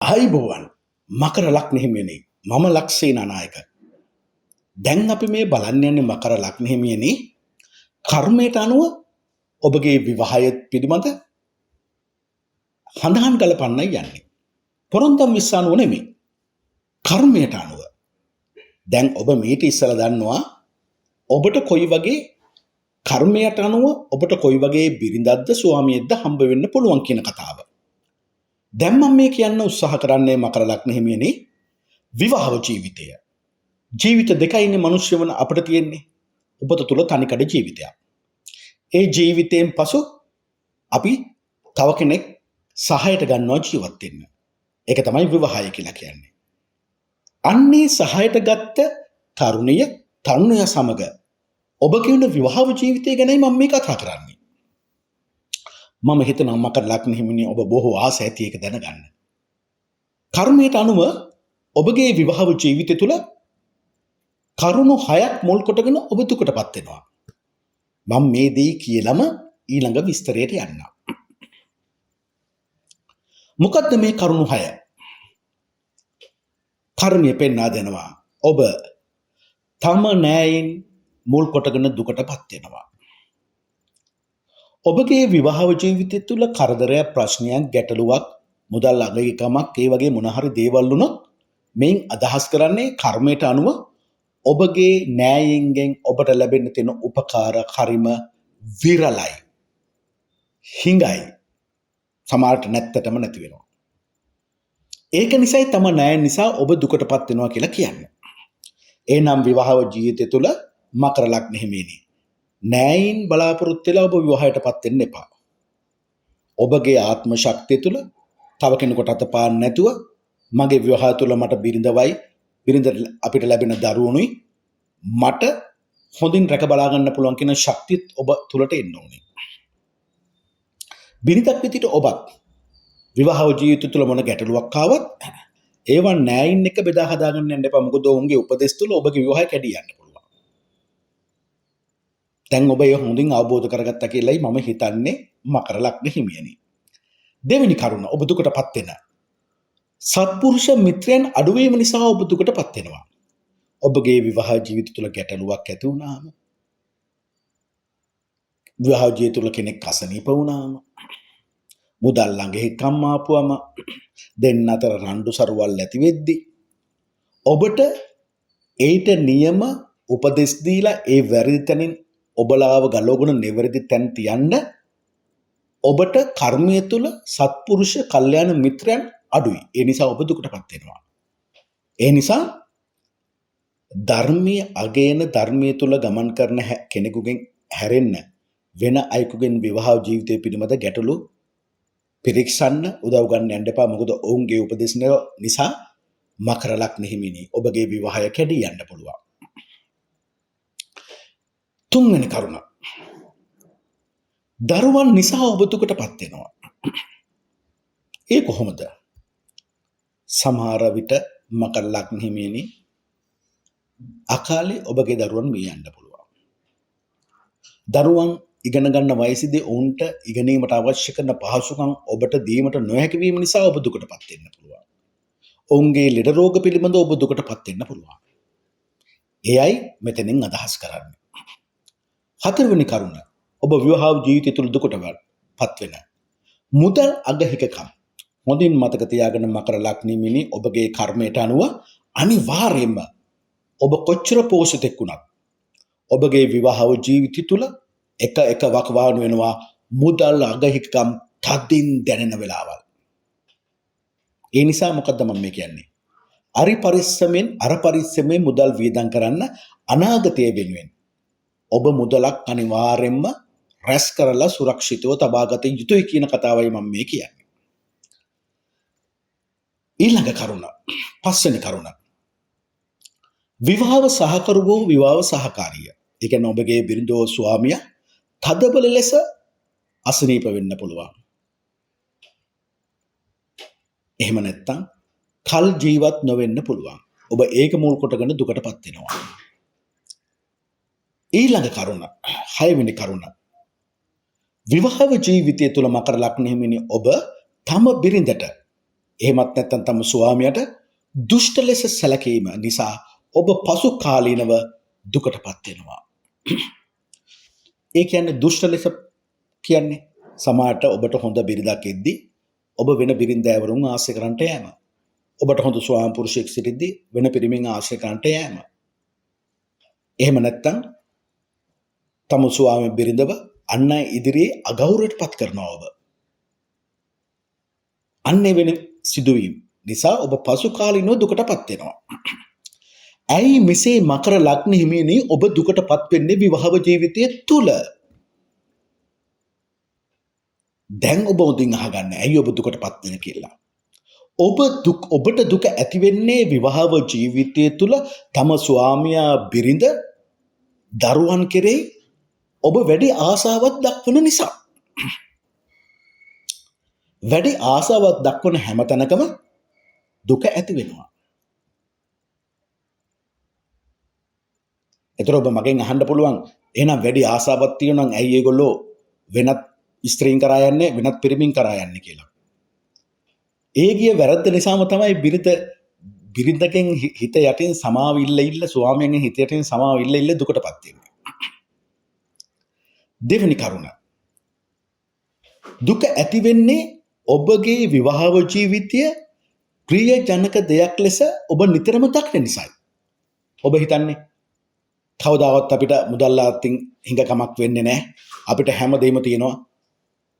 ආයිබෝවන් මකර ලග්න හිමියනි මම ලක්ෂේ නානායක. දැන් අපි මේ බලන්න යන්නේ මකර ලග්න හිමියනි කර්මයට අනුව ඔබගේ විවාහය පිළිබඳ හඳහන් ගලපන්නයි යන්නේ. පොරොන්දම් විශ්වානුව නෙමෙයි. කර්මයට අනුව. දැන් ඔබ මීට ඉස්සලා දන්නවා ඔබට කොයි වගේ කර්මයට අනුව ඔබට කොයි වගේ බිරිඳක්ද ස්වාමියෙක්ද හම්බ වෙන්න පුළුවන් කියන කතාව. දැන් මම මේ කියන්න උත්සාහ කරන්නේ මකර ලග්න හිමියනි විවාහ ජීවිතය. ජීවිත දෙකයිනේ මිනිස්සු වන අපිට තියෙන්නේ. ඔබට තුල තනිකඩ ජීවිතයක්. ඒ ජීවිතයෙන් පසු අපි තව කෙනෙක් සහයට ගන්නවා ජීවත් වෙන්න. ඒක තමයි විවාහය කියලා කියන්නේ. අන්නේ සහයට ගත්ත තරුණය සමග ඔබ කියන විවාහ ජීවිතය ගැනයි මම මේ කතා කරන්නේ. මම හිතනවා මකර ලග්න හිමියනි ඔබ බොහෝ ආස ඇති එක දැනගන්න. කර්මයට අනුව ඔබගේ විවාහ ජීවිතය තුළ කරුණු 6ක් මුල් කොටගෙන ඔබ දුකටපත් වෙනවා. මම මේ දේ කියලම ඊළඟ විස්තරයට යන්නම්. මොකද්ද මේ කරුණු 6? කර්මය පෙන්වා දෙනවා. ඔබ තම නෑයින් මුල් කොටගෙන දුකටපත් වෙනවා. ඔබගේ විවාහ ජීවිතය තුළ කරදරයක්, ප්‍රශ්නයක්, ගැටලුවක්, මුදල් අගයකමක් ඒ වගේ මොන හරි දේවල් වුණොත් මේන් අදහස් කරන්නේ කර්මයට අනුව ඔබගේ නෑයින්ගෙන් ඔබට ලැබෙන්න තියෙන උපකාර හරිම විරලයි. හිඟයි. සමහරට නැත්තටම නැති වෙනවා. ඒක නිසායි තම නෑයන් නිසා ඔබ දුකටපත් වෙනවා කියලා කියන්නේ. එනම් විවාහ ජීවිතය තුළ මකර ලග්න හිමියනි නෑයින් බලාපොරොත්තු වෙලා ඔබ විවාහයටපත් වෙන්න එපා. ඔබගේ ආත්ම ශක්තිය තුළ තව කෙනෙකුට අතපාන්න නැතුව මගේ විවාහය තුළ මට බිරිඳ අපිට ලැබෙන දරුවනුයි මට හොඳින් රැක බලා ගන්න පුළුවන් කියන ශක්තියත් ඔබ තුළට එන්න ඕනේ. බිරිඳක් විදිහට ඔබත් විවාහ ජීවිතය තුළ මොන ගැටලුවක් ආවත් ඒවා නෑයින් එක බෙදා හදා ගන්න යන්න එපා. මොකද ඔවුන්ගේ උපදෙස් තුළ ඔබගේ විවාහය කැඩී යන්න පුළුවන්. දැන් ඔබ ඒ හොඳින් අවබෝධ කරගත්තා කියලායි මම හිතන්නේ මකර ලග්න හිමියනි. දෙවෙනි කරුණ ඔබ දුකටපත් වෙන සත්පුරුෂ මිත්‍රයන් අඩුවීම නිසා ඔබ දුකටපත් වෙනවා. ඔබගේ විවාහ ජීවිතය තුළ ගැටලුවක් ඇති වුණාම, විවාහ ජීවිතය තුළ කෙනෙක් අසනීප වුණාම, මුදල් ළඟ හිකම් ආපුවම, දෙන්න අතර රණ්ඩු සරුවල් ඇති වෙද්දී ඔබට ඒට නියම උපදෙස් දීලා ඒ වැරදි තැනින් ඔබලාව ගලවගෙන නිවැරදි තැන් තියන්න ඔබට කර්මය තුළ සත්පුරුෂ කල්යාණ මිත්‍රයන් අඩුයි. ඒ නිසා ඔබ දුකටපත් වෙනවා. ඒ නිසා ධර්මයේ අගයන ධර්මයේ තුල ගමන් කරන කෙනෙකුගෙන් හැරෙන්න වෙන අයෙකුගෙන් විවාහ ජීවිතය පිළිබඳ ගැටලු පිරික්සන්න උදව් ගන්න යන්න එපා. මොකද ඔවුන්ගේ උපදෙස් නිසා මකර ලග්න හිමියනි ඔබගේ විවාහය කැඩී යන්න පුළුවන්. තුන්වෙනි කරුණ දරුවන් නිසා ඔබ දුකටපත් වෙනවා. ඒ කොහොමද? සමහර විට මකර ලග්න හිමියනි අකාලේ ඔබගේ දරුවන් මිය යන්න පුළුවන්. දරුවන් ඉගෙන ගන්න වයසේදී ඔවුන්ට ඉගෙනීමට අවශ්‍ය කරන පහසුකම් ඔබට දීමට නොහැකි වීම නිසා ඔබ දුකටපත් වෙන්න පුළුවන්. ඔවුන්ගේ ලෙඩ රෝග පිළිබඳව ඔබ දුකටපත් වෙන්න පුළුවන්. එයයි මෙතනින් අදහස් කරන්නේ. හතරවෙනි කරුණ ඔබ විවාහ ජීවිතය තුළ දුකටපත් වෙන මුදල් අගහිකකම්. හොඳින් මතක තියාගන්න මකර ලග්න හිමියනි ඔබගේ කර්මයට අනුව අනිවාර්යයෙන්ම ඔබ කොච්චර පෝෂිතෙක් වුණත් ඔබගේ විවාහ ජීවිතය තුළ එක වකවානු වෙනවා මුදල් අගහිකකම් තදින් දැනෙන වෙලාවල්. ඒ නිසා මොකද්ද මම මේ කියන්නේ? අර පරිස්සමෙන් මුදල් වියදම් කරන්න අනාගතය වෙනුවෙන් ඔබ මුදලක් අනිවාර්යෙන්ම රැස් කරලා සුරක්ෂිතව තබාගත යුතුයි කියන කතාවයි මම මේ කියන්නේ. ඊළඟ කරුණ පස්වෙනි කරුණ විවාහ සහකරුවෝ විවාහ සහකාරිය. ඒ කියන්නේ ඔබගේ බිරිඳෝ ස්වාමියා තදබල ලෙස අසනීප වෙන්න පුළුවන්. එහෙම නැත්නම් කල් ජීවත් නොවෙන්න පුළුවන්. ඔබ ඒක මුල් කොටගෙන දුකටපත් වෙනවා. ඊළඟ කරුණ 6 වෙනි කරුණ විවාහ ජීවිතය තුළ මකර ලග්න හිමියනි ඔබ තම බිරිඳට එහෙමත් නැත්නම් තම ස්වාමියාට දුෂ්ට ලෙස සැලකීම නිසා ඔබ පසු කාලීනව දුකටපත් වෙනවා. ඒ කියන්නේ දුෂ්ට ලෙස කියන්නේ සමාජයට ඔබට හොඳ බිරිඳක් එද්දී ඔබ වෙන බිරිඳෑවරුන් ආශ්‍රය කරන්නට යෑම. ඔබට හොඳ ස්වාම පුරුෂයෙක් සිටිද්දී වෙන පිරිමින් ආශ්‍රය කරන්නට යෑම. එහෙම නැත්නම් තම ස්වාමි බිරිඳව අන් අය ඉදිරියේ අගෞරවයට පත් කරනවා ඔබ. අන්නේ වෙන සිදුවීම් නිසා ඔබ පසු කාලීනව දුකටපත් වෙනවා. ඇයි මෙසේ මකර ලග්න හිමියනි ඔබ දුකටපත් වෙන්නේ විවාහ ජීවිතය තුල? දැන් ඔබ උදින් අහගන්න ඇයි ඔබ දුකටපත් වෙන්නේ කියලා. ඔබට දුක ඇති වෙන්නේ විවාහ ජීවිතය තුල තම ස්වාමියා බිරිඳ දරුවන් කෙරෙහි ඔබ වැඩි ආසාවක් දක්වන නිසා. වැඩි ආසාවක් දක්වන හැම තැනකම දුක ඇති වෙනවා. ඒතර ඔබ මගෙන් අහන්න පුළුවන් එහෙනම් වැඩි ආසාවක් තියෙනවා නම් ඇයි ඒගොල්ලෝ වෙනත් ස්ත්‍රීන් කරා යන්නේ වෙනත් පිරිමින් කරා යන්නේ කියලා. ඒ ගිය වැරද්ද නිසාම තමයි බිරිඳගෙන් හිත යටින් සමාව ඉල්ල ස්වාමියාගෙන් හිත යටින් සමාව ඉල්ල දුකටපත් වෙන්නේ. දෙවෙනි කරුණ. දුක ඇති වෙන්නේ ඔබගේ විවාහ ජීවිතය ප්‍රියජනක දෙයක් ලෙස ඔබ නිතරම දක්න නිසායි. ඔබ හිතන්නේ කවදාවත් අපිට මුදල් ආත්තින් හිඟකමක් වෙන්නේ නැහැ. අපිට හැමදේම තියෙනවා.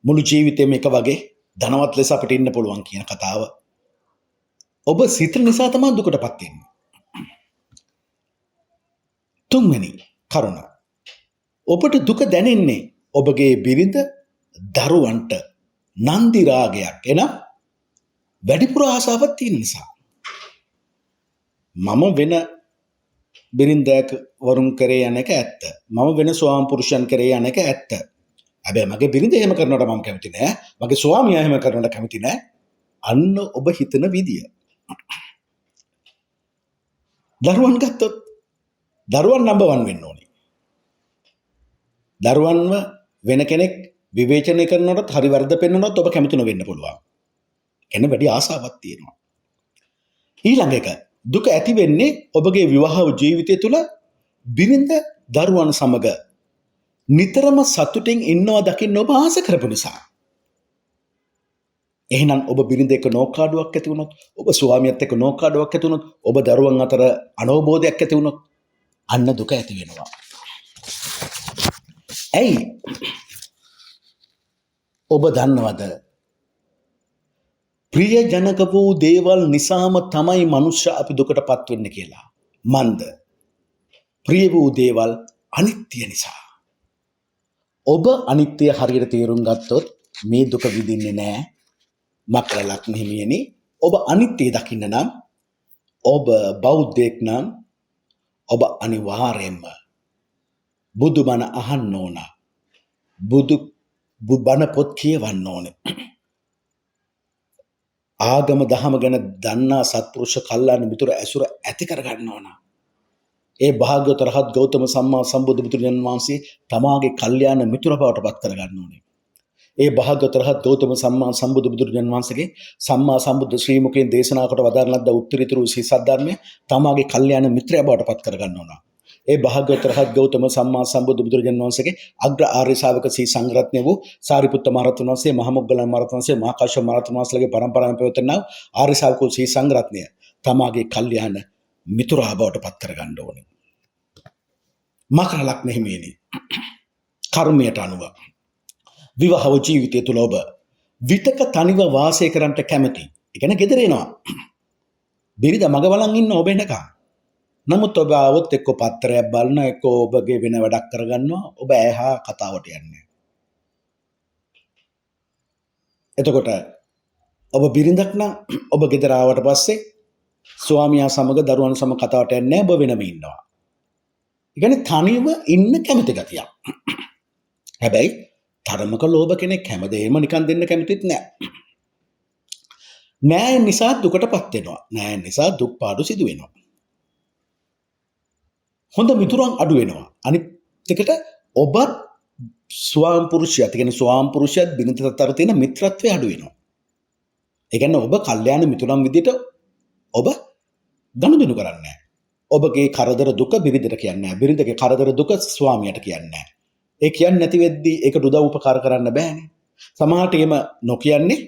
මුළු ජීවිතේම එක වගේ ධනවත් ලෙස අපිට ඉන්න පුළුවන් කියන කතාව. ඔබ සිතන නිසා තමයි දුකටපත් වෙන්නේ. තුන්වෙනි කරුණ. ඔබට දුක දැනෙන්නේ ඔබගේ බිරිඳ දරුවන්ට නන්දි රාගයක් එනම් වැඩිපුර ආසාවක් තියෙන නිසා. මම වෙන බිරිඳක් වරුන් කරේ යන එක ඇත්ත. මම වෙන ස්වාම පුරුෂයන් කරේ යන එක ඇත්ත. හැබැයි මගේ බිරිඳ එහෙම කරනවට මම කැමති නෑ. මගේ ස්වාමියා එහෙම කරනවට කැමති නෑ. අන්න ඔබ හිතන විදිය. දරුවන් ගත්තොත් දරුවන් නම්බර් 1 වෙන්න ඕනේ. දරුවන්ව වෙන කෙනෙක් විවේචනය කරනකොට හරි වර්ධ පෙන්වනොත් ඔබ කැමති නොවෙන්න පුළුවන්. එන වැඩි ආසාවක් තියෙනවා. ඊළඟ එක දුක ඇති වෙන්නේ ඔබගේ විවාහ ජීවිතය තුළ බිරිඳ දරුවන් සමග නිතරම සතුටින් ඉන්නවා දකින්න ඔබ ආස කරපු නිසා. එහෙනම් ඔබ බිරිඳ එක්ක නෝකාඩුවක් ඇති වුණොත්, ඔබ ස්වාමියාත් එක්ක නෝකාඩුවක් ඇති වුණොත්, ඔබ දරුවන් අතර අනවබෝධයක් ඇති වුණොත් අන්න දුක ඇති වෙනවා. ඇයි? ඔබ දන්නවද? ප්‍රියජනක වූ දේවල් නිසාම තමයි මනුෂ්‍ය අපි දුකටපත් වෙන්නේ කියලා. මන්ද ප්‍රිය වූ දේවල් අනිත්‍ය නිසා. ඔබ අනිත්‍ය හරියට තේරුම් ගත්තොත් මේ දුක විඳින්නේ නැහැ. මකර ලග්න හිමියනි, ඔබ අනිත්‍ය දකින්න නම්, ඔබ බෞද්ධයෙක් නම් ඔබ අනිවාර්යයෙන්ම බුදුබණ අහන්න ඕන. බණ පොත් කියවන්න ඕනේ. ආගම දහම ගැන දන්නා සත්පුරුෂ කල්යාණ මිතුර ඇසුර ඇති කරගන්න ඕන. ඒ භාග්‍යවත රහත් ගෞතම සම්මා සම්බුදු බුදුරජාණන් වහන්සේ තමාගේ කල්යාණ මිතුර බවට පත් කරගන්න ඕනේ. ඒ භාග්‍යවත රහත් ගෞතම සම්මා සම්බුදු බුදුරජාණන් වහන්සේගේ සම්මා සම්බුද්ධ ශ්‍රී මුඛයෙන් දේශනා කොට වදාරන ලද්ද උත්තරීතර වූ සීසත් ධර්මය තමාගේ කල්යාණ මිත්‍රයා බවට පත් කරගන්න ඕන. ඒ භාග්‍යවත රහත් ගෞතම සම්මා සම්බුදු බුදුරජාණන් වහන්සේගේ අග්‍ර ආර්ය ශාවක සී සංඝරත්නය වූ සාරිපුත්ත මහරහතන් වහන්සේ, මහා මොග්ගලන් මහරහතන් වහන්සේ, මහා කාශ්‍යප මහරහතන් වහන්සේලාගේ පරම්පරාවෙන් පැවතුණා ආර්ය ශාවක සී සංඝරත්නය තමාගේ කල්යාණ මිතුරා බවට පත් කරගන්න ඕනේ. මකර ලග්න හිමියනි, කර්මයට අනුව විවාහ ජීවිතය තුළ ඔබ විතක තනිව වාසය කරන්නට කැමති. ඒ කියන්නේ ගෙදර එනවා. බිරිඳ මග බලන් ඉන්න ඔබ එනකම්. නමුත් ඔබ આવොත් එක්ක පත්‍රයක් බලන, එක්ක ඔබගේ වෙන වැඩක් කරගන්නවා. ඔබ ඇහා කතාවට යන්නේ. එතකොට ඔබ බිරිඳක් නම් ඔබ ගෙදර ආවට පස්සේ ස්වාමියා සමග දරුවන් සමග කතාවට යන්නේ නැහැ. ඔබ වෙනම ඉන්නවා. ඒ කියන්නේ තනිව ඉන්න කැමති ගතියක්. හැබැයි තරමක ලෝභ කෙනෙක් හැමදේම නිකන් දෙන්න කැමතිත් නැහැ. ණය නිසා දුකටපත් වෙනවා. ණය නිසා දුක් පාඩු සිදු වෙනවා. හොඳ මිතුරන් අඩු වෙනවා. අනිත් එකට ඔබත් ස්වාම පුරුෂයත්, කියන්නේ ස්වාම පුරුෂයත් බිරිඳත් අතර තියෙන මිත්‍රත්වය අඩු වෙනවා. ඒ කියන්නේ ඔබ කල්යාණ මිතුරන් විදිහට ඔබ ගනුදෙනු කරන්නේ නැහැ. ඔබගේ කරදර දුක බිරිඳට කියන්නේ නැහැ. බිරිඳගේ කරදර දුක ස්වාමියාට කියන්නේ නැහැ. ඒ කියන්නේ නැති වෙද්දී ඒකට උදව් උපකාර කරන්න බෑනේ. සමහරට එහෙම නොකියන්නේ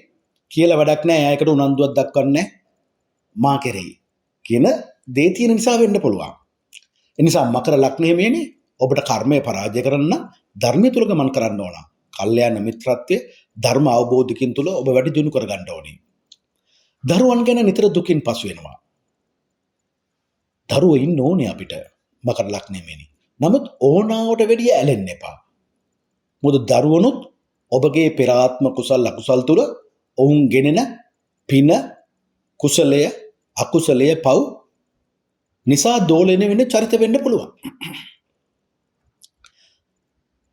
කියලා වැඩක් නැහැ. එයායකට උනන්දුවක් දක්වන්නේ මා කෙරෙහි කියන දේ තියෙන නිසා වෙන්න පුළුවන්. ඒ නිසා මකර ලග්නයේ මේනේ ඔබට කර්මය පරාජය කරන්න ධර්මය තුල ගමන් කරන්න ඕන. කල්යාණ මිත්‍රත්වයේ ධර්ම අවබෝධකින් තුල ඔබ වැඩි දියුණු කරගන්න ඕනේ. දරුවන් ගැන නිතර දුකින් පසු වෙනවා. දරුවෝ ඉන්න ඕනේ අපිට මකර ලග්නයේ මේනේ. නමුත් ඕනාවට වැඩිය ඇලෙන්න එපා. මොකද දරුවනුත් ඔබගේ පෙර ආත්ම කුසල අකුසල් තුල ඔවුන් ගෙනෙන පින කුසලය අකුසලය පව් නිසා දෝලණය වෙන චරිත වෙන්න පුළුවන්.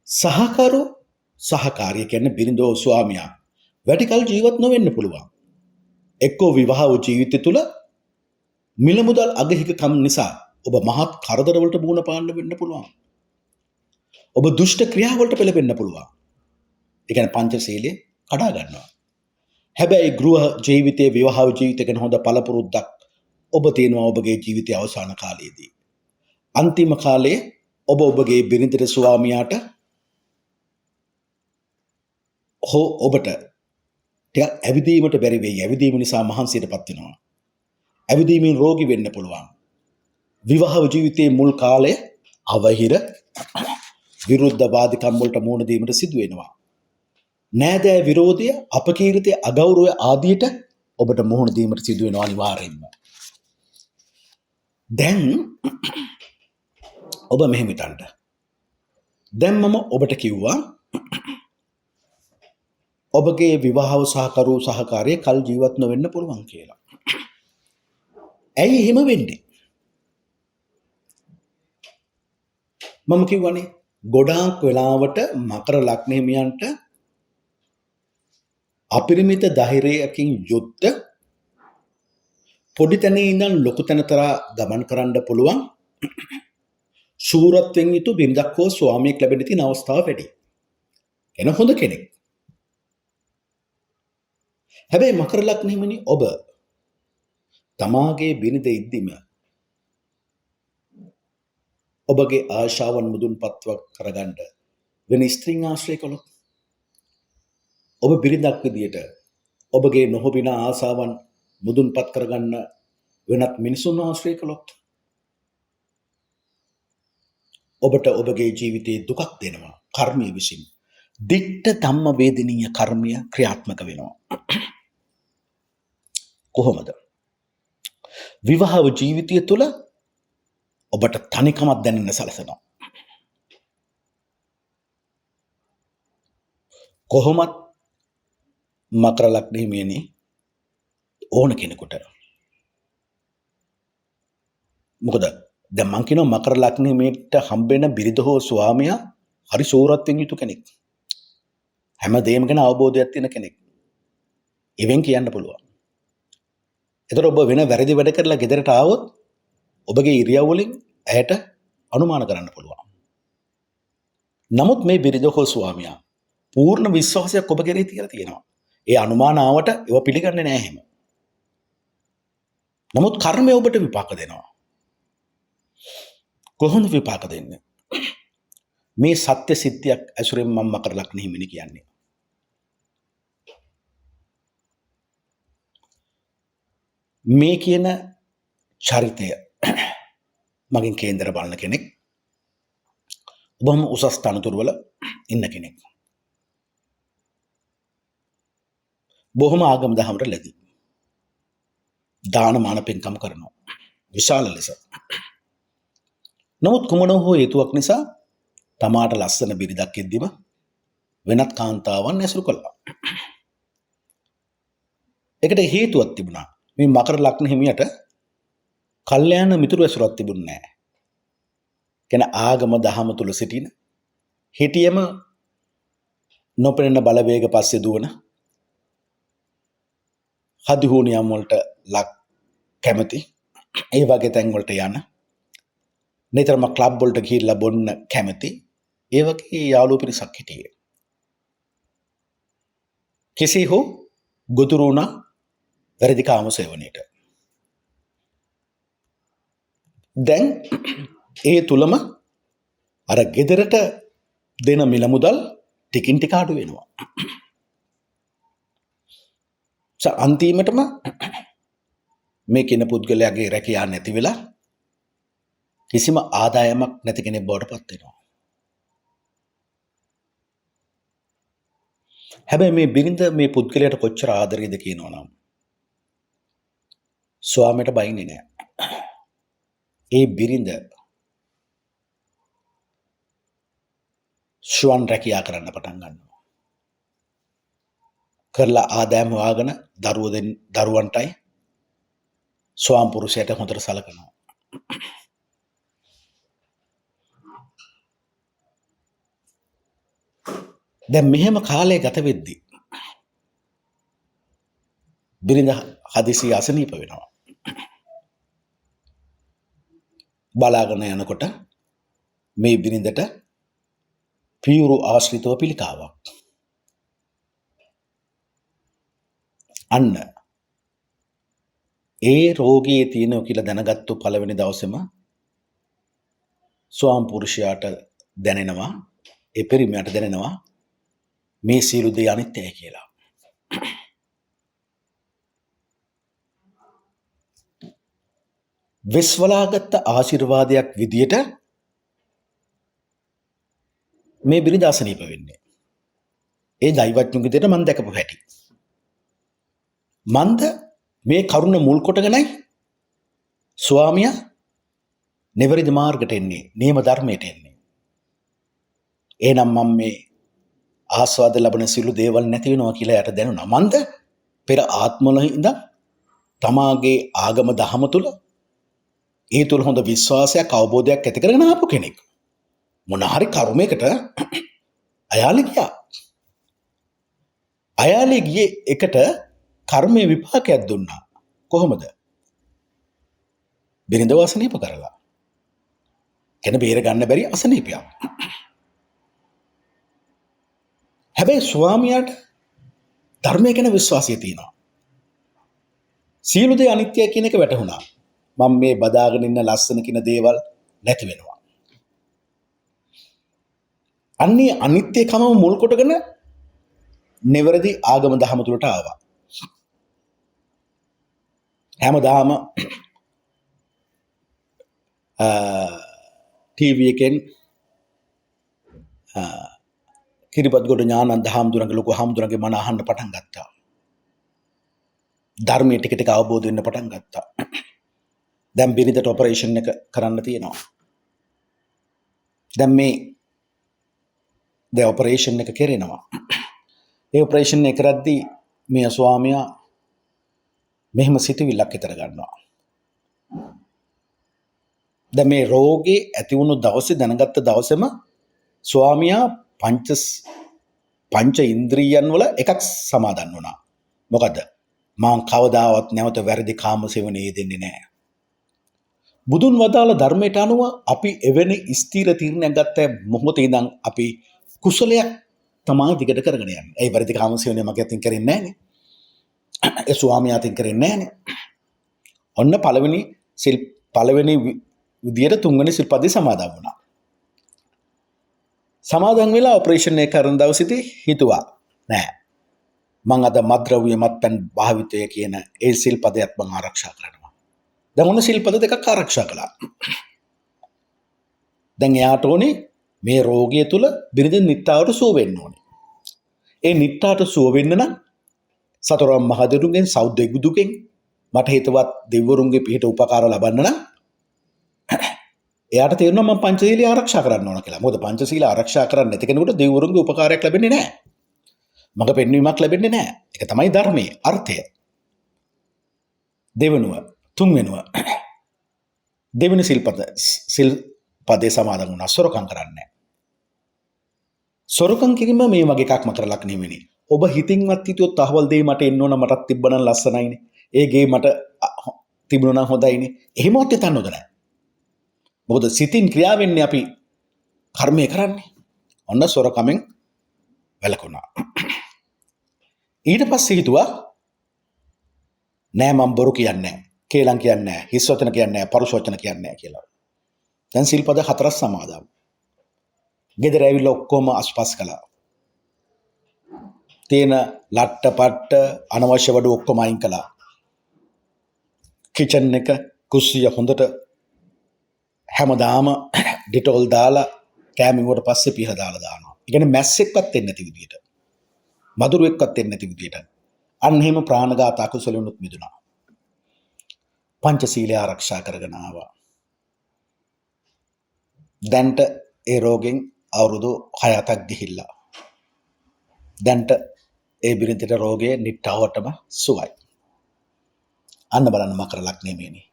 සහකරු සහකාරිය කියන්නේ බිරිඳෝ ස්වාමියා වැඩි කල ජීවත් නොවෙන්න පුළුවන්. එක්කෝ විවාහ ජීවිතය තුල මිල මුදල් අගහිකකම් නිසා ඔබ මහත් කරදර වලට මුහුණ පාන්න වෙන්න පුළුවන්. ඔබ දුෂ්ට ක්‍රියා වලට පෙළඹෙන්න පුළුවන්. ඒ කියන්නේ පංචශීලයේ කඩා ගන්නවා. හැබැයි ගෘහ ජීවිතයේ විවාහ ජීවිතය ගැන හොඳ පළපුරුද්දක් ඔබ තියෙනවා ඔබගේ ජීවිතයේ අවසාන කාලයේදී. අන්තිම කාලයේ ඔබ ඔබගේ බිරිඳට ස්වාමියාට හෝ ඔබට ටිකක් ඇවිදීමට බැරි වෙයි. ඇවිදීම නිසා මහන්සියටපත් වෙනවා. ඇවිදීමෙන් රෝගී වෙන්න පුළුවන්. විවාහ ජීවිතයේ මුල් කාලය අවහිර විරුද්ධවාදිකම් වලට මුහුණ දීමට සිදු වෙනවා. නෑදෑ විරෝධය, අපකීර්තිය, අගෞරවය ආදියට ඔබට මුහුණ දීමට සිදු වෙනවා අනිවාර්යෙන්ම. දැන් ඔබ මෙහෙම හිතන්න. දැන් මම ඔබට කිව්වා ඔබගේ විවාහව සහකරු සහකාරිය කල් ජීවත් නොවෙන්න පුළුවන් කියලා. ඇයි එහෙම වෙන්නේ? මම කිව්වනේ ගොඩාක් වෙලාවට මකර ලග්නෙහිමියන්ට අපරිමිත ධෛර්යයකින් යුක්ත පොඩි තැනේ ඉඳන් ලොකු තැනතරා ගමන් කරන්න පුළුවන් ශූරත්වයෙන් යුතු බිරිඳක් හෝ ස්වාමියෙක් ලැබෙන්න තියෙන අවස්ථාව වැඩි. එන හොඳ කෙනෙක්. හැබැයි මකර ලග්නෙහිමිනි ඔබ තමාගේ බිරිඳ ඉද්දිම ඔබගේ ආශාවන් මුදුන්පත්ව කරගන්න වෙන ස්ත්‍රීන් ආශ්‍රය කළොත් ඔබ බිරිඳක් විදියට ඔබගේ නොහොබින ආසාවන් මුදුන්පත් කරගන්න වෙනත් මිනිසුන් ආශ්‍රය කළොත් ඔබට ඔබගේ ජීවිතයේ දුකක් දෙනවා කර්මය විසින්. දිට්ඨ ධම්ම වේදනීය කර්මය ක්‍රියාත්මක වෙනවා. කොහොමද? විවාහ ජීවිතය තුළ ඔබට තනිකමක් දැනෙන්න සලසනවා. කොහොමත් මකර ලග්නෙහිමියනි ඕන කෙනෙකුට. මොකද දැන් මං කියනවා මකර ලග්නෙහිමියට හම්බෙන බිරිඳ හෝ ස්වාමියා හරි ශූරත්වයෙන් යුතු කෙනෙක්. හැම දෙයක්ම ගැන අවබෝධයක් තියෙන කෙනෙක්. ඉවෙන් කියන්න පුළුවන්. එතකොට ඔබ වෙන වැරදි වැඩ කරලා ගෙදරට ආවොත් ඔබගේ ඉරියව් වලින් ඇයට අනුමාන කරන්න පුළුවන්. නමුත් මේ බිරිඳ හෝ ස්වාමියා පූර්ණ විශ්වාසයක් ඔබ කෙරෙහි තියලා තියෙනවා. ඒ අනුමාන ආවට ඒව පිළිගන්නේ නැහැ එහෙම. නමුත් කර්මය ඔබට විපාක දෙනවා. කොහොමද විපාක දෙන්නේ? මේ සත්‍ය සිද්ධියක් ඇසුරෙන් මම මකර ලග්නෙහිමිනි කියන්නේ. මේ කියන චරිතය මගෙන් කේන්දර බලන කෙනෙක්. ඔබම උසස් තනතුරු වල ඉන්න කෙනෙක්. බොහොම ආගම දහමට ලැබී. දාන මාන පින්කම් කරනවා. විශාල ලෙස. නමුත් කුමන හෝ හේතුවක් නිසා තමාට ලස්සන බිරිඳක් එද්දිම වෙනත් කාන්තාවන් ඇසුරු කළා. ඒකට හේතුවක් තිබුණා. මේ මකර ලග්නෙහිමියට කල්යාණ මිතුරු ඇසුරක් තිබුණේ නැහැ. කියන ආගම දහම තුල සිටින හිටියම නොපෙනෙන බලවේග පස්සේ දුවන හදිහුනියම් වලට ලක් කැමති ඒ වගේ තැන් වලට යන නිතරම ක්ලබ් වලට ගිහිල්ලා බොන්න කැමති ඒ වගේ යාළුවෝ පිරිසක් හිටියේ. කෙසේ හෝ ගොදුරු වුණා වැරදි කාම සේවනයට. දැන් ඒ තුලම අර ගෙදරට දෙන මිල මුදල් ටිකින් ටික අඩු වෙනවා. අන්තිමටම මේ කින පුද්ගලයාගේ රැකියාව නැති වෙලා කිසිම ආදායමක් නැති කෙනෙක් බවට පත් වෙනවා. හැබැයි මේ බිරිඳ මේ පුද්ගලයාට කොච්චර ආදරේද කියනවනම් ස්වාමියට බයින්නේ නැහැ. ඒ බිරිඳ ශ්‍රවන් රැකියා කරන්න පටන් ගන්නවා. කරලා ආදායම හොයාගෙන දරුවන්ටයි ස්වාම පුරුෂයාට හොඳට සලකනවා. දැන් මෙහෙම කාලය ගත වෙද්දී බිරිඳ හදිසියෙ අසනීප වෙනවා. බලාගෙන යනකොට මේ බිරිඳට පියුරු ආශ්‍රිතව පිළිකාවක්. අන්න ඒ රෝගියේ තියෙනවා කියලා දැනගත්තු පළවෙනි දවසේම ස්වාම පුරුෂයාට දැනෙනවා, ඒ පරිමයට දැනෙනවා මේ සියලු දේ අනිත්‍යයි කියලා. වෙස්වලාගත්ත ආශිර්වාදයක් විදියට මේ බිරිඳ අසනීප වෙන්නේ. ඒ දෛවඥ විදියට මම දැකපු හැටි. මන්ද මේ කරුණ මුල් කොටගෙනයි ස්වාමියා නිවැරදි මාර්ගයට එන්නේ, නියම ධර්මයට එන්නේ. එහෙනම් මම මේ ආස්වාද ලබන සිළු දේවල් නැති වෙනවා කියලා යට දැනුණා. මන්ද පෙර ආත්මවල ඉඳන් තමාගේ ආගම දහම තුල ඒ තුල හොඳ විශ්වාසයක් අවබෝධයක් ඇති කරගෙන ආපු කෙනෙක්. මොන හරි කර්මයකට අයාලේ ගියා. අයාලේ ගියේ එකට කර්මයේ විපාකයක් දුන්නා. කොහොමද? බිරිඳව අසනීප කරලා. කෙන බේර ගන්න බැරි අසනීපයක්. හැබැයි ස්වාමියාට ධර්මයේ ගැන විශ්වාසය තියෙනවා. සියලු දේ අනිත්‍යයි කියන එක වැටහුණා. මම මේ බදාගෙන ඉන්න ලස්සන කින දේවල් නැති වෙනවා. අන්නේ අනිත්‍යකම මුල් කොටගෙන නිවැරදි ආගම දහම තුලට ආවා. හැමදාම ටීවී එකෙන් කිරිබත්ගොඩ ඥානන්ද හාමුදුරන්ගේ ලොකු හාමුදුරන්ගේ මන අහන්න පටන් ගත්තා. ධර්මයේ ටික ටික අවබෝධ වෙන්න පටන් ගත්තා. දැන් බිරිඳට ඔපරේෂන් එක කරන්න තියෙනවා. දැන් මේ ඔපරේෂන් එක කරනවා. ඒ ඔපරේෂන් එක කරද්දී මේ ස්වාමියා මෙහෙම සිතුවිල්ලක් හිතර ගන්නවා. දැන් මේ රෝගේ ඇති වුණු දවසේ දැනගත්ත දවසේම ස්වාමියා පංච ඉන්ද්‍රියයන් වල එකක් සමාදන් වුණා. මොකද මම කවදාවත් නැවත වැරදි කාම සේවනයේ දෙන්නේ නැහැ. බුදුන් වදාළ ධර්මයට අනුව අපි එවැනි ස්ථීර තීරණයක් ගත්ත මොහොතේ ඉඳන් අපි කුසලයක් තමයි දිගට කරගෙන යන්නේ. ඒ වැරදි කාම සේවනය මගේ අතින් කරන්නේ නැහනේ. ඒ ස්වාමියා අතින් කරන්නේ නැහනේ. ඔන්න පළවෙනි විදියට තුන්වෙනි සිල්පදේ සමාදන් වුණා. සමාදන් වෙලා ඔපරේෂන් එක කරන දවසේදී හිතුවා නෑ මං අද මත්ද්‍රව්‍ය මත්පැන් භාවිතය කියන ඒ සිල්පදයක් මං ආරක්ෂා කරනවා. දැන් ඔන්න සිල්පද දෙකක් ආරක්ෂා කළා. දැන් එයාට ඕනේ මේ රෝගය තුල බිරිඳ නිට්ටාවට සුව වෙන්න ඕනේ. ඒ නිට්ටාට සුව වෙන්න නම් සතරම් මහදෙරුන්ගෙන් සෞද්දේ ගුදුගෙන් මට හිතවත් දෙවිවරුන්ගේ පිහිට උපකාර ලබන්න නම් එයාට තේරෙනවා මම පංචශීලය ආරක්ෂා කරන්න ඕන කියලා. මොකද පංචශීල ආරක්ෂා කරන්නේ නැති කෙනෙකුට දෙවිවරුන්ගේ උපකාරයක් ලැබෙන්නේ නැහැ. මඟ පෙන්වීමක් ලැබෙන්නේ නැහැ. ඒක තමයි ධර්මයේ අර්ථය. දෙවෙනි සිල්පදේ සමාදන් වුණා. සොරකම් කරන්නේ. සොරකම් කිරීම මේ වගේ එකක්ම කරලක් නෙවෙයි. ඔබ හිතින්වත් හිතුවොත් අහවල් දෙයි මට එන්න ඕන මටත් තිබ්බනම් ලස්සනයිනේ. ඒ ගේ මට තිබුණා නම් හොඳයිනේ. එහෙමවත් හිතන්න හොඳ නැහැ. මොකද සිතින් ක්‍රියාවෙන්නේ අපි කර්මය කරන්නේ. ඔන්න සොරකමෙන් වැළකුණා. ඊට පස්සේ හිතුවා නෑ මම බොරු කියන්නේ නැහැ. කේලම් කියන්නේ නැහැ. හිස් වචන කියන්නේ නැහැ. පරුෂ වචන කියන්නේ නැහැ කියලා. දැන් සිල්පද 4ක් සමාදන්. ගෙදර ඇවිල්ලා ඔක්කොම අස්පස් කළා. තියෙන ලට්ට පට්ට අනවශ්‍ය වඩු ඔක්කොම අයින් කළා. කිචන් එක කුස්සිය හොඳට හැමදාම ඩිටෝල් දාලා කෑමිවට පස්සේ පිහ දාලා දානවා. ඒ කියන්නේ මැස්සෙක්වත් එන්නේ නැති විදියට. මදුරුවෙක්වත් එන්නේ නැති විදියට. අන්න එහෙම ප්‍රාණඝාත අකුසලෙනුත් මිදුණා. පංචශීලය ආරක්ෂා කරගෙන ආවා. දැන්ට ඒ රෝගෙන් අවුරුදු 6-7ක් ගිහිල්ලා. දැන්ට ඒ බිරිඳට රෝගය නිට්ටාවටම සුවයි. අන්න බලන්න මකර ලග්නේ මේනේ.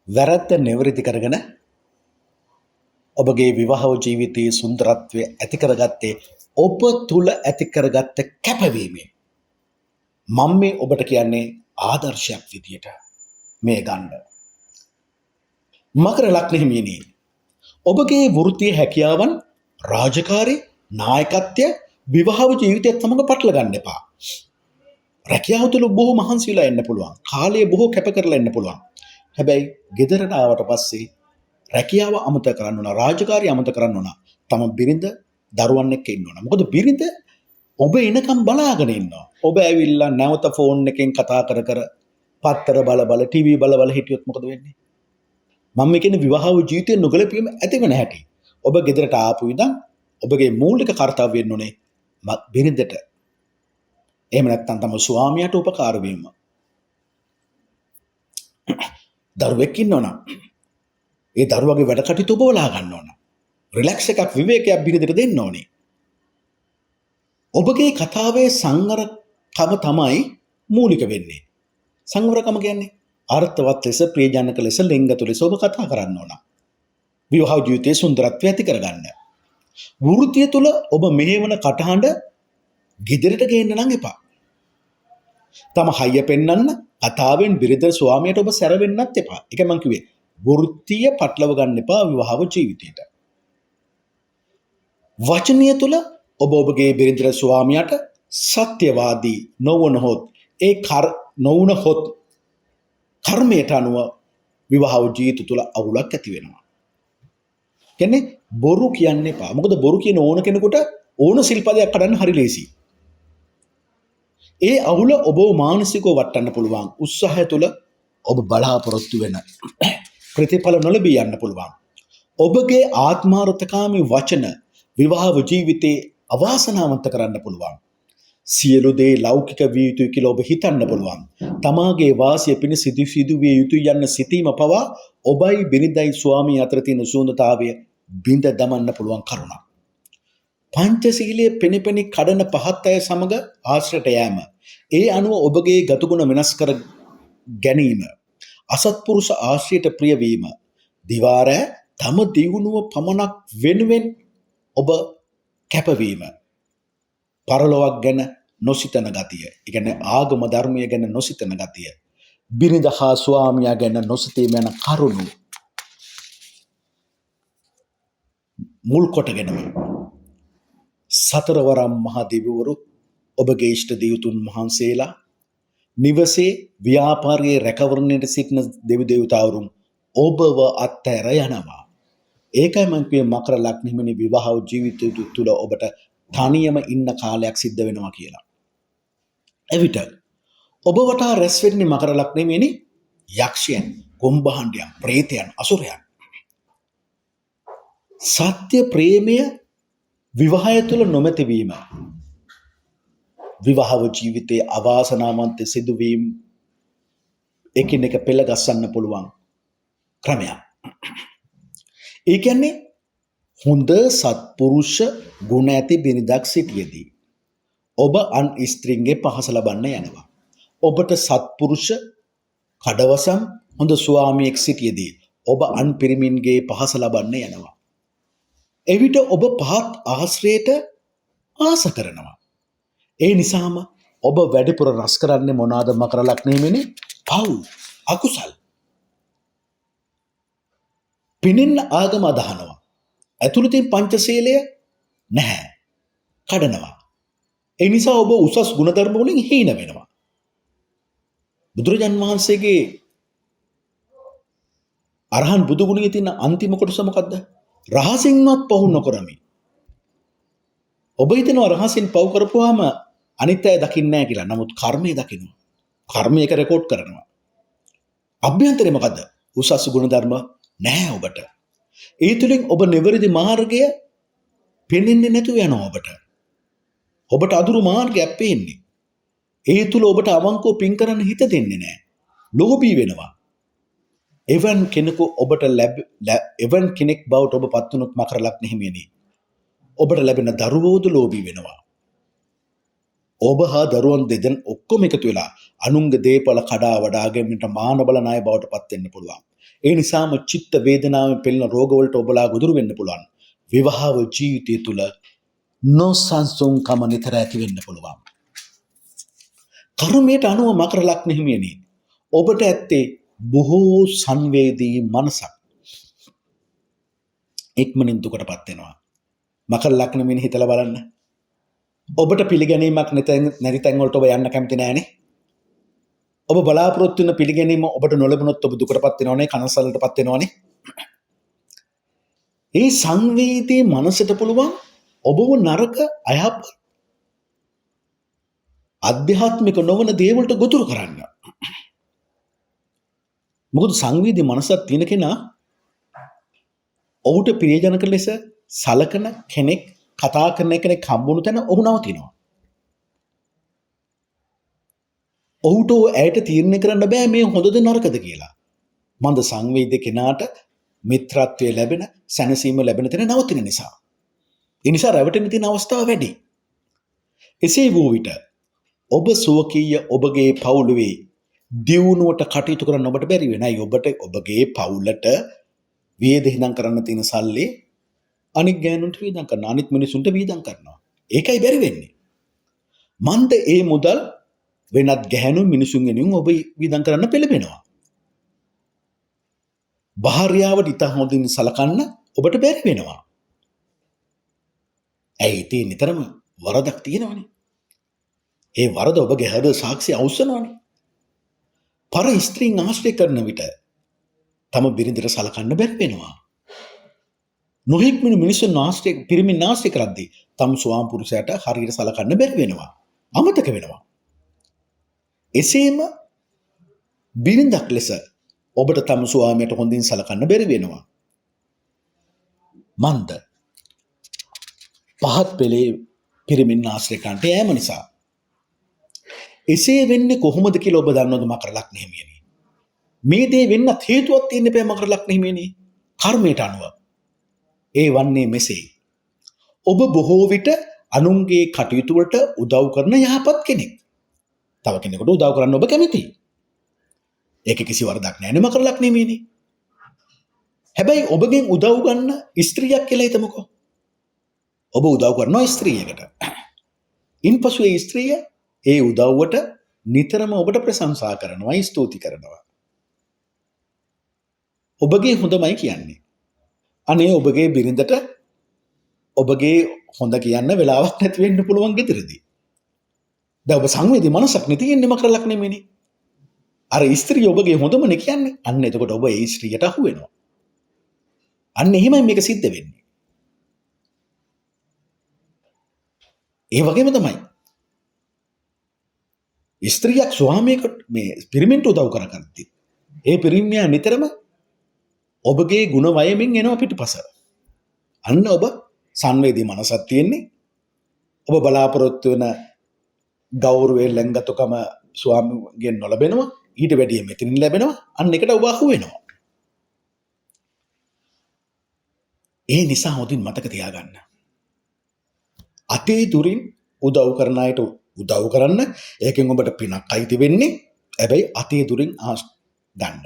වැරද්ද නිවැරදි කරගෙන ඔබගේ විවාහ ජීවිතයේ සුන්දරත්වය ඇති කරගත්තේ ඔබ තුල ඇති කරගත්ත කැපවීමෙන්. මම මේ ඔබට කියන්නේ ආදර්ශයක් විදියට මේ ගන්න. මකර ලග්නේ මේනේ. ඔබගේ වෘත්තීය හැකියාවන් රාජකාරී නායකත්වය විවාහ ජීවිතයත් සමග පටල ගන්න එපා. රැකියාව තුළ බොහෝ මහන්සි වෙලා එන්න පුළුවන්. කාලය බොහෝ කැප කරලා එන්න පුළුවන්. හැබැයි ගෙදරට ආවට පස්සේ රැකියාව අමතක කරන්න ඕන, රාජකාරිය අමතක කරන්න ඕන. තම බිරිඳ දරුවන් එක්ක ඉන්න ඕන. මොකද බිරිඳ ඔබ එනකම් බලාගෙන ඉන්නවා. ඔබ ඇවිල්ලා නැවත ෆෝන් එකෙන් කතා කර කර පත්තර බල බල ටීවී බල බල හිටියොත් මොකද වෙන්නේ? මම කියන්නේ විවාහ ජීවිතයේ නොගැලපීම ඇති වෙන හැටි. ඔබ ගෙදරට ආපු ඉඳන් ඔබගේ මූලික කාර්යය වෙන්න ඕනේ බිරිඳට. එහෙම නැත්නම් තම ස්වාමියාට උපකාර වීම. දරුවෙක් ඉන්නවනම් ඒ දරුවගේ වැඩ කටයුතු ඔබ බලා ගන්න ඕන. රිලැක්ස් එකක් විවේකයක් බිරිඳට දෙන්න ඕනේ. ඔබගේ කතාවේ සංවරකම තමයි මූලික වෙන්නේ. සංවරකම කියන්නේ අර්ථවත් ලෙස ප්‍රියජනක ලෙස ලිංගතු ලෙස ඔබ කතා කරන්න ඕන. විවාහ ජීවිතයේ සුන්දරත්වය ඇති කරගන්න. වෘත්තිය තුල ඔබ මෙහෙවන කටහඬ ගෙදරට ගේන්න නම් එපා. තම හයිය පෙන්වන්න කතාවෙන් බිරිඳ ස්වාමියාට ඔබ සැර වෙන්නත් එපා. ඒක මම කිව්වේ. වෘත්තිය පටලව ගන්න එපා විවාහ ජීවිතයට. වචනීය තුල ඔබ ඔබගේ බිරිඳ ස්වාමියාට සත්‍යවාදී නොවනහොත් නොවුනහොත් කර්මයට අනුව විවාහ ජීවිත තුල අවුලක් ඇති වෙනවා. කියන්නේ බොරු කියන්න එපා. මොකද බොරු කියන ඕන කෙනෙකුට ඕන සිල්පදයක් කඩන්න හරි ලේසියි. ඒ අවුල ඔබ මානසිකව වටන්න පුළුවන්. උත්සාහය තුළ ඔබ බලාපොරොත්තු වෙන ප්‍රතිඵල නොලැබී යන්න පුළුවන්. ඔබගේ ආත්මාර්ථකාමී වචන විවාහ ජීවිතේ අවාසනාවන්ත කරන්න පුළුවන්. සියලු දේ ලෞකික විය යුතුයි කියලා ඔබ හිතන්න පුළුවන්. තමාගේ වාසිය පිණිස සිදු විය යුතුයි යන්න සිතීම පවා ඔබයි බිරිඳයි ස්වාමී අතර තියෙන සුන්දරතාවය බිඳ දමන්න පුළුවන් කරුණක්. පංචශීලයේ පෙනෙපෙනි කඩන පහත් අය සමග ආශ්‍රයට යෑම. ඒ අනුව ඔබගේ ගතුගුණ වෙනස් කර ගැනීම. අසත්පුරුෂ ආශ්‍රයට ප්‍රිය වීම. දිවාරෑ තම දියුණුව පමණක් වෙනුවෙන් ඔබ කැපවීම. පරලොවක් ගැන නොසිතන ගතිය. ඒ කියන්නේ ආගම ධර්මය ගැන නොසිතන ගතිය. බිරිඳ හා ස්වාමියා ගැන නොසිතීම යන කරුණු මුල් කොටගෙනම සතරවරම් මහා දෙවිවරු ඔබගේ ඉෂ්ට දේවතුන් වහන්සේලා නිවසේ ව්‍යාපාරයේ රැකවරණයට සිටින දෙවි දේවතාවුන් ඔබව අත්හැර යනවා. ඒකයි මම කියේ මකර ලග්නෙමනි විවාහ ජීවිතය තුළ ඔබට තනියම ඉන්න කාලයක් සිද්ධ වෙනවා කියලා. එවිට ඔබ වටා රැස් වෙන්නේ මකර ලග්නෙමනි යක්ෂයන්, කුම්භාණ්ඩයන්, ප්‍රේතයන්, අසුරයන්. සත්‍ය ප්‍රේමය විවාහය තුළ නොමැතිවීම විවාහ ජීවිතයේ අවාසනාවන්ත සිදුවීම් එකිනෙක පෙළ ගස්සන්න පුළුවන් ක්‍රමයක්. ඒ කියන්නේ හොඳ සත්පුරුෂ ගුණ ඇති බිරිඳක් සිටියේදී ඔබ අන් ස්ත්‍රීන්ගේ පහස ලබන්න යනවා. ඔබට සත්පුරුෂ කඩවසම් හොඳ ස්වාමියෙක් සිටියේදී ඔබ අන් පිරිමින්ගේ පහස ලබන්න යනවා. එවිට ඔබ පහත් ආශ්‍රයයට ආස කරනවා. ඒ නිසාම ඔබ වැඩිපුර රස කරන්නේ මොනවාද මකර ලග්නෙමනි? පව්, අකුසල්. පිනින්න ආගම අදහනවා. ඇතුළතින් පංචශීලය නැහැ. කඩනවා. ඒ නිසා ඔබ උසස් ගුණධර්ම වලින් හීන වෙනවා. බුදුරජාන් වහන්සේගේ අරහන් බුදු ගුණයේ තියෙන අන්තිම කොටස මොකද්ද? රහසින්වත් පවු නොකරමි. ඔබ හිතනවා රහසින් පව් කරපුවාම අනිත් අය දකින්නේ නැහැ කියලා. නමුත් කර්මය දකිනවා. කර්මයක රෙකෝඩ් කරනවා. අභ්‍යන්තරේ මොකද්ද? උසස් ගුණ ධර්ම නැහැ ඔබට. ඒ තුලින් ඔබ නිවැරදි මාර්ගය පෙනෙන්නේ නැතුව යනවා ඔබට. ඔබට අදුරු මාර්ගයක් පේන්නේ. ඒ තුල ඔබට අවංකව පින් කරන්න හිත දෙන්නේ නැහැ. ලෝභී වෙනවා. එවන් කෙනෙකු ඔබට එවන් කෙනෙක් බවට ඔබ පත් වුණොත් මකර ලග්න හිමියනි. ඔබට ලැබෙන දරුවෝද ලෝභී වෙනවා. ඔබ හා දරුවන් දෙදෙන ඔක්කොම එකතු වෙලා අනුන්ගේ දේපල කඩා වඩාගෙමිට මාන බල ණය බවට පත් වෙන්න පුළුවන්. ඒ නිසාම චිත්ත වේදනාවෙන් පෙළෙන රෝගවලට ඔබලා ගොදුරු වෙන්න පුළුවන්. විවාහ ජීවිතය තුල නොසන්සුන්කම නිතර ඇති වෙන්න පුළුවන්. කර්මයට අනුව මකර ලග්න හිමියනි ඔබට ඇත්තේ බොහෝ සංවේදී මනසක්. ඉක්මනින් දුකටපත් වෙනවා. මකර ලග්න මිනිහ හිතලා බලන්න. ඔබට පිළිගැනීමක් නැති තැන් වලට ඔබ යන්න කැමති නෑනේ. ඔබ බලාපොරොත්තු වෙන පිළිගැනීම ඔබට නොලැබුණොත් ඔබ දුකටපත් වෙනවනේ, කනස්සල්ලටපත් වෙනවනේ. ඒ සංවේදී මනසට පුළුවන් ඔබව නරක අයහපත් අධ්‍යාත්මික නොවන දේවල්ට ගොදුරු කරන්න. මොකද සංවේදී මනසක් තියෙන කෙනා ඔහුට ප්‍රියජනක ලෙස සලකන කෙනෙක්, කතා කරන කෙනෙක් හම්බුණු තැන ඔහු නවතිනවා. ඔහුට ඇයට තීරණය කරන්න බෑ මේ හොඳද නරකද කියලා. මන්ද සංවේදී කෙනාට මිත්‍රත්වයේ ලැබෙන, සැනසීම ලැබෙන තැන නවතින නිසා. ඒ නිසා රැවටෙන්න තියෙන අවස්ථාව වැඩි. එසේ වූ විට ඔබ සුවකීය ඔබගේ පවුලේ දියුණුවට කටයුතු කරන්න ඔබට බැරි වෙනයි. ඔබට ඔබගේ පවුලට වියදෙහිදම් කරන්න තියෙන සල්ලි අනික් ගෑනුන්ට වියදම් කරනවා, අනිත් මිනිසුන්ට වියදම් කරනවා. ඒකයි බැරි වෙන්නේ. මන්ද ඒ මුදල් වෙනත් ගැහැණු මිනිසුන් වෙනුවෙන් ඔබ වියදම් කරන්න පෙළඹෙනවා. භාර්යාවට ඉතා හොඳින් සලකන්න ඔබට බැරි වෙනවා. ඇයි ඉතින් නිතරම වරදක් තියෙනවනේ. ඒ වරද ඔබගේ හද සාක්ෂි අවසනවනේ. පර ස්ත්‍රීන් ආශ්‍රය කරන විට තම බිරිඳට සලකන්න බැරි වෙනවා. නොහික්මන මිනිසුන් ආශ්‍රය පිරිමින් ආශ්‍රය කරද්දී තම ස්වාම පුරුෂයාට හරියට සලකන්න බැරි වෙනවා. අමතක වෙනවා. එසේම බිරිඳක් ලෙස ඔබට තම ස්වාමියට හොඳින් සලකන්න බැරි වෙනවා. මන්ද පහත් පෙළේ පිරිමින් ආශ්‍රය කරන්නට යෑම නිසා. එසේ වෙන්නේ කොහොමද කියලා ඔබ දන්නවද මකර ලග්න හිමියනි? මේ දේ වෙන්නත් හේතුවක් තියෙන්න බෑ මකර ලග්න හිමියනි. කර්මයට අනුව. ඒ වන්නේ මෙසේ. ඔබ බොහෝ විට අනුන්ගේ කටයුතු වලට උදව් කරන යහපත් කෙනෙක්. තව කෙනෙකුට උදව් කරන්න ඔබ කැමතියි. ඒක කිසි වරදක් නෑනේ මකර ලග්න හිමියනි. හැබැයි ඔබගෙන් උදව් ගන්න ස්ත්‍රියක් කියලා හිතමුකෝ. ඔබ උදව් කරනවා ස්ත්‍රියකට. ඉන්පසු ඒ ස්ත්‍රිය ඒ උදව්වට නිතරම ඔබට ප්‍රශංසා කරනවා, ස්තුති කරනවා. ඔබගේ හොඳමයි කියන්නේ. අනේ ඔබගේ බිරිඳට ඔබගේ හොඳ කියන්න වෙලාවක් නැති වෙන්න පුළුවන් ගෙදරදී. දැන් ඔබ සංවේදී මනසක් නේ තියෙන්නේ මකර ලග්න හිමියනි. අර ස්ත්‍රිය ඔබගේ හොඳමනේ කියන්නේ. අන්න එතකොට ඔබ ඒ ස්ත්‍රියට අහු වෙනවා. අන්න එහෙමයි මේක සිද්ධ වෙන්නේ. ඒ වගේම තමයි ස්ත්‍රියක් ස්වාමියෙකුට මේ පිරිමින්ට උදව් කරගත්තී. ඒ පිරිමියා නිතරම ඔබගේ ගුණ වයමින් එනවා පිටුපස. අන්න ඔබ සංවේදී මනසක් තියෙන්නේ. ඔබ බලාපොරොත්තු වෙන ගෞරවයෙන් ලැංගතුකම ස්වාමිගෙන් නොලැබෙනවා. ඊට වැඩිය මෙතනින් ලැබෙනවා. අන්න එකට ඔබ අහු වෙනවා. ඒ නිසා හොඳින් මතක තියාගන්න. අතේ දුරින් උදව් කරන අයට උදව් කරන්න. ඒකෙන් ඔබට පිනක් අයිති වෙන්නේ. හැබැයි අතේ දුරින් ගන්න.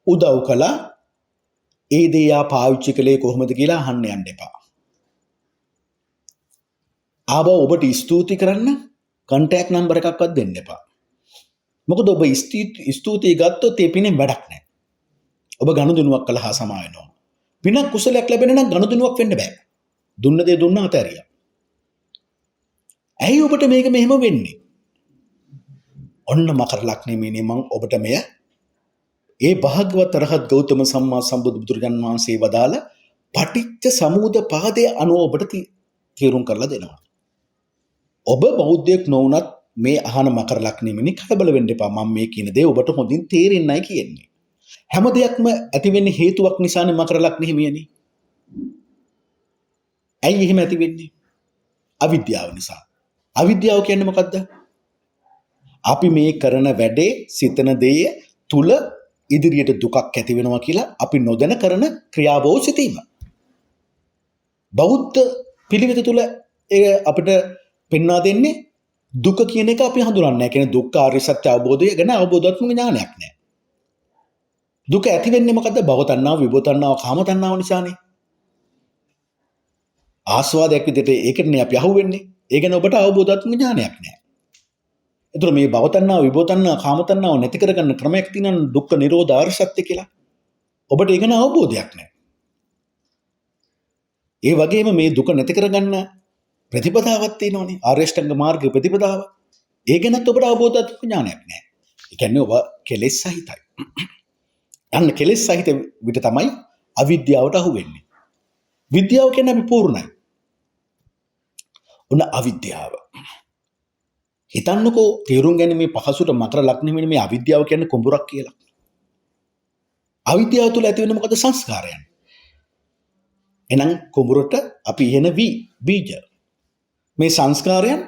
උදව් කළා ඒ දේ යා පාවිච්චි කළේ කොහොමද කියලා අහන්න යන්න එපා. ආව ඔබට ස්තුති කරන්න කන්ටැක්ට් නම්බර් එකක්වත් දෙන්න එපා. මොකද ඔබ ස්තුතිය ගත්තොත් ඒ පිනෙන් වැඩක් නැහැ. ඔබ ගනුදෙනුවක් කළා සමා වෙනවා. පිනක් කුසලයක් ලැබෙන නම් ගනුදෙනුවක් වෙන්න බෑ. දුන්න දේ දුන්න අතහැරියා. ඇයි ඔබට මේක මෙහෙම වෙන්නේ? ඔන්න මකර ලග්නෙමිනේ මම ඔබට මෙය ඒ භාග්‍යවත් රහත් ගෞතම සම්මා සම්බුදු බුදුරජාණන් වහන්සේ වදාළ පටිච්ච සමුප්පාදයේ අනුව ඔබට තීරුම් කරලා දෙනවා. ඔබ බෞද්ධයෙක් නොවුනත් මේ අහන මකර ලග්නෙමිනේ කලබල වෙන්න එපා. මම මේ කියන දේ ඔබට හොඳින් තේරෙන්නයි කියන්නේ. හැම දෙයක්ම ඇති වෙන්නේ හේතුවක් නිසානේ මකර ලග්නෙ හිමියනේ. ඇයි එහෙම ඇති වෙන්නේ? අවිද්‍යාව නිසා. අවිද්‍යාව කියන්නේ මොකද්ද? අපි මේ කරන වැඩේ සිතන දේ තුල ඉදිරියට දුකක් ඇති වෙනවා කියලා අපි නොදැන කරන ක්‍රියාවෝ සිටීම. බෞද්ධ පිළිවෙත තුල අපිට පෙන්වා දෙන්නේ දුක කියන එක අපි හඳුනන්නේ නැහැ. කියන්නේ දුක්ඛ ආර්ය සත්‍ය අවබෝධය ගැන අවබෝධාත්මක ඥානයක් නැහැ. දුක ඇති වෙන්නේ මොකද්ද? භව තණ්හාව, විභව තණ්හාව, කාම තණ්හාව නිසානේ. ආස්වාදයක් විදිහට ඒකනේ අපි අහුවෙන්නේ. ඒ ගැන ඔබට අවබෝධාත්මක ඥානයක් නැහැ. ඒතර මේ භව තණ්හාව, විභව තණ්හාව, කාම තණ්හාව නැති කරගන්න ක්‍රමයක් තියෙනවා දුක්ඛ නිරෝධ ආර්ය සත්‍ය කියලා. ඔබට ඒ ගැන අවබෝධයක් නැහැ. ඒ වගේම මේ දුක නැති කරගන්න ප්‍රතිපදාවක් තියෙනවනේ. ආර්ය අෂ්ටාංග මාර්ගයේ ප්‍රතිපදාව. ඒ ගැනත් ඔබට අවබෝධාත්මක ඥානයක් නැහැ. ඒ කියන්නේ ඔබ කෙලෙස් සහිතයි. අන්න කෙලෙස් සහිත විට තමයි අවිද්‍යාවට අහු වෙන්නේ. විද්‍යාව කියන්නේ අපි පූර්ණයි. උන අවිද්‍යාව. හිතන්නකෝ තේරුම් ගැනීමේ පහසුට මකර ලග්නෙමිනේ මේ අවිද්‍යාව කියන්නේ කුඹුරක් කියලා. අවිද්‍යාව තුළ ඇති වෙන්නේ මොකද? සංස්කාරයන්. එහෙනම් කුඹුරට අපි එන බීජ. මේ සංස්කාරයන්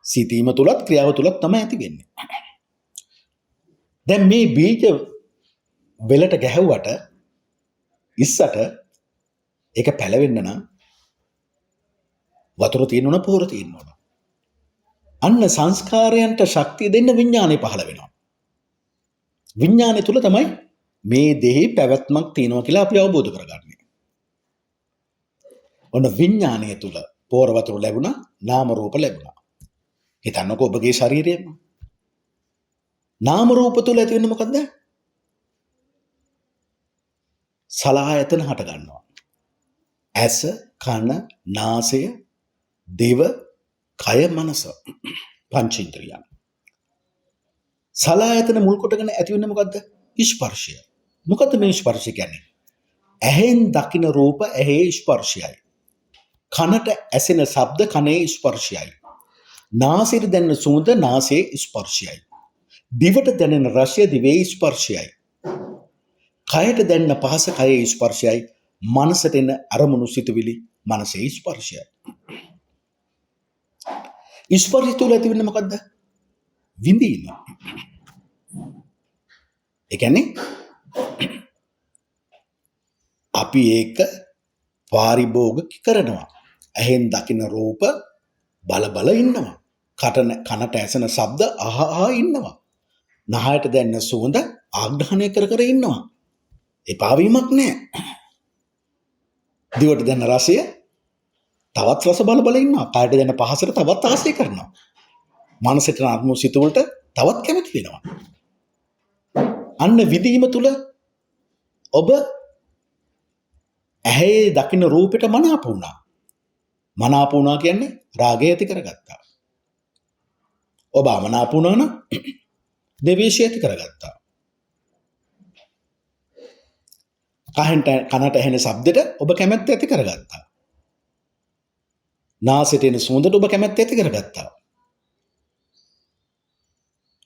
සිතීම තුලත් ක්‍රියාව තුලත් තමයි ඇති වෙන්නේ. දැන් මේ බීජ වෙලට ගැහුවට ඉස්සට ඒක පැලවෙන්න නම් වතුර තියෙන්න ඕන, පොහොර තියෙන්න ඕන. අන්න සංස්කාරයන්ට ශක්තිය දෙන්න විඥානය පහළ වෙනවා. විඥානය තුල තමයි මේ දෙහි පැවැත්මක් තියෙනවා කියලා අපි අවබෝධ කරගන්නේ. ඔන්න විඥානය තුල පොහොර වතුර ලැබුණා, නාම රූප ලැබුණා. හිතන්නකෝ ඔබගේ ශරීරයම. නාම රූප තුල ඇති වෙන්නේ මොකද්ද? සලආයතන හට ගන්නවා. ඇස, කන, නාසය, දිව, කය, මනස. පංචේන්ද්‍රියයන්. සලආයතන මුල් කොටගෙන ඇති වෙන්නේ මොකද්ද? ස්පර්ශය. මොකද්ද මේ ස්පර්ශය කියන්නේ? ඇහෙන් දකින රූප ඇහි ස්පර්ශයයි. කනට ඇසෙන ශබ්ද කනේ ස්පර්ශයයි. නාසයට දැනෙන සුවඳ නාසයේ ස්පර්ශයයි. දිවට දැනෙන රසය දිවේ ස්පර්ශයයි. කයට දැනෙන පහස කයේ ස්පර්ශයයි. මනසට එන අරමුණු සිතුවිලි මනසේ ස්පර්ශයයි. ස්පර්ශය තුළ ඇති වෙන්නේ මොකද්ද? විඳීම. ඒ කියන්නේ අපි ඒක පාරිභෝගික කරනවා. ඇහෙන් දකින රූප බල බල ඉන්නවා. කනට ඇසෙන ශබ්ද අහා ඉන්නවා. නහයට දැනෙන සුවඳ ආග්‍රහණය කර කර ඉන්නවා. එපා වීමක් නැහැ. දිවට දැනෙන රසය තවත් රස බල බල ඉන්නවා. කායට දැනෙන පහසට තවත් ආසය කරනවා. මනසට අරමුණු සිතුවලට තවත් කැමති වෙනවා. අන්න විදීම තුල ඔබ ඇහි දකින්න රූපෙට මනාප වුණා. මනාප වුණා කියන්නේ රාගය ඇති කරගත්තා. ඔබ අමනාප වුණා නම් ද්වේෂය ඇති කරගත්තා. කනට ඇහෙන ශබ්දෙට ඔබ කැමැත්ත ඇති කරගත්තා. නාසයට එන සුවඳට ඔබ කැමැත්ත ඇති කරගත්තා.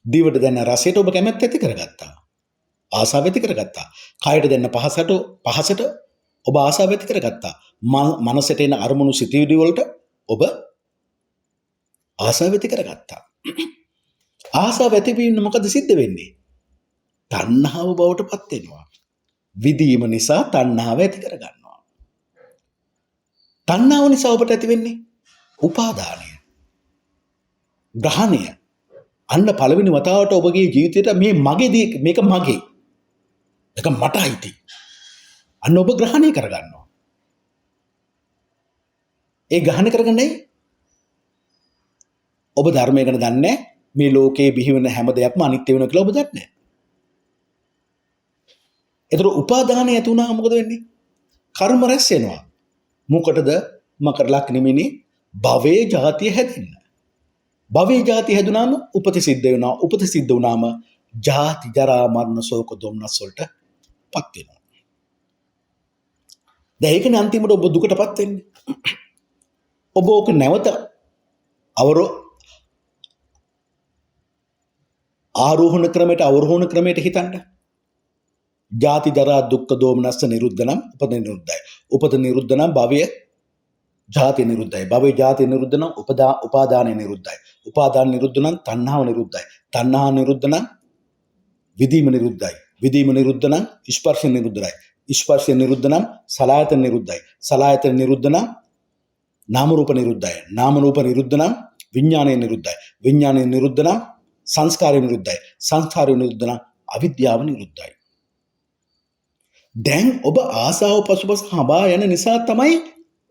දිවට දැනෙන රසයට ඔබ කැමැත්ත ඇති කරගත්තා. ආසාව ඇති කරගත්තා. කයට දැනෙන පහසට ඔබ ආසාව ඇති කරගත්තා. මනසට එන අරමුණු සිතුවිලි වලට ඔබ ආසාව ඇති කරගත්තා. ආසාව ඇති වීම මොකද සිද්ධ වෙන්නේ? තණ්හාව බවට පත් වෙනවා. විදීම නිසා තණ්හාව ඇති කරගන්නවා. තණ්හාව නිසා ඔබට ඇති වෙන්නේ උපාදානය. ග්‍රහණය. අන්න පළවෙනි වතාවට ඔබගේ ජීවිතේට මේ මගේදී මේක මගේ. ඒක මට අයිති. අන්න ඔබ ග්‍රහණය කරගන්නවා. ඒ ග්‍රහණය කරගන්නේ ඔබ ධර්මය ගැන දන්නේ මේ ලෝකේ බිහි වෙන හැම දෙයක්ම අනිත්‍ය වෙනවා කියලා ඔබ දන්නේ නැහැ. ඒතර උපාදානය ඇති වුණාම මොකද වෙන්නේ? කර්ම රැස් වෙනවා. මොකටද? මකර ලග්නෙමිනේ භවයේ ජාතිය හැදෙන්න. භවයේ ජාති හැදුනාම උපත සිද්ධ වෙනවා. උපත සිද්ධ වුණාම ජාති ජරා මරණ ශෝක දොම්නස් වලට පත් වෙනවා. දැන් ඒකනේ අන්තිමට ඔබ දුකටපත් වෙන්නේ. ඔබ ඕක නැවත ආරෝහණ ක්‍රමයට අවරෝහණ ක්‍රමයට හිතන්න. ජාති ජරා දුක්ඛ දෝමනස්ස නිරුද්ධ නම් උපත නිරුද්ධයි. උපත නිරුද්ධ නම් භවය ජාති නිරුද්ධයි. භවය ජාති නිරුද්ධ නම් උපාදානය නිරුද්ධයි. උපාදාන නිරුද්ධ නම් තණ්හාව නිරුද්ධයි. තණ්හා නිරුද්ධ නම් විදීම නිරුද්ධයි. විදීම නිරුද්ධ නම් ස්පර්ශ නිරුද්ධයි. ස්පර්ශ නිරුද්ධ නම් සලආයතන නිරුද්ධයි. සලආයතන නිරුද්ධ නම් නාම රූප නිරුද්ධයි. නාම රූප නිරුද්ධ නම් විඥානය නිරුද්ධයි. විඥානය නිරුද්ධ නම් සංස්කාරය නිරුද්ධයි. සංස්කාරය නිරුද්ධ නම් අවිද්‍යාව නිරුද්ධයි. දැන් ඔබ ආසාව පසුපස හඹා යන නිසා තමයි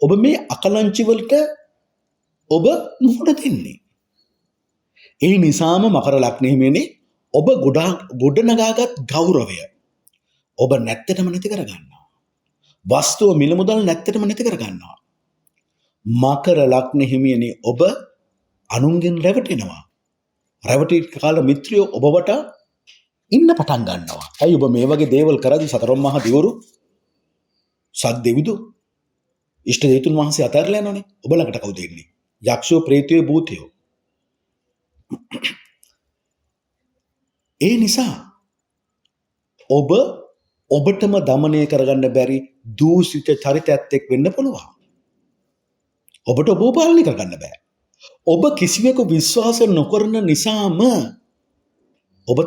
ඔබ මේ අකලංචි වලට ඔබ මුහුණ දෙන්නේ. ඒ නිසාම මකර ලග්නෙහිමනේ ඔබ ගොඩනගාගත් ගෞරවය ඔබ නැත්තටම නැති කරගන්නවා. වස්තුව මිල මුදල් නැත්තටම නැති කරගන්නවා. මකර ලග්නෙහිමනේ ඔබ අනුන්ගෙන් රැවටෙනවා. රැවටි කාල මිත්‍රයෝ ඔබ වටා ඉන්න පටන් ගන්නවා. ඇයි ඔබ මේ වගේ දේවල් කරද්දී සතරම් මහා දිවරු සත් දෙවිදු ඉෂ්ට දේතුන් වහන්සේ අතහැරලා යනවනේ. ඔබ ළඟට කවුද ඉන්නේ? යක්ෂයෝ, ප්‍රේතයෝ, භූතයෝ. ඒ නිසා ඔබටම দমনය කරගන්න බැරි දූෂිත චරිතයත් එක් වෙන්න පුළුවන්. ඔබට ඔබ පාලනය කරගන්න බෑ. ඔබ කිසිවෙකු විශ්වාස නොකරන නිසාම ඔබ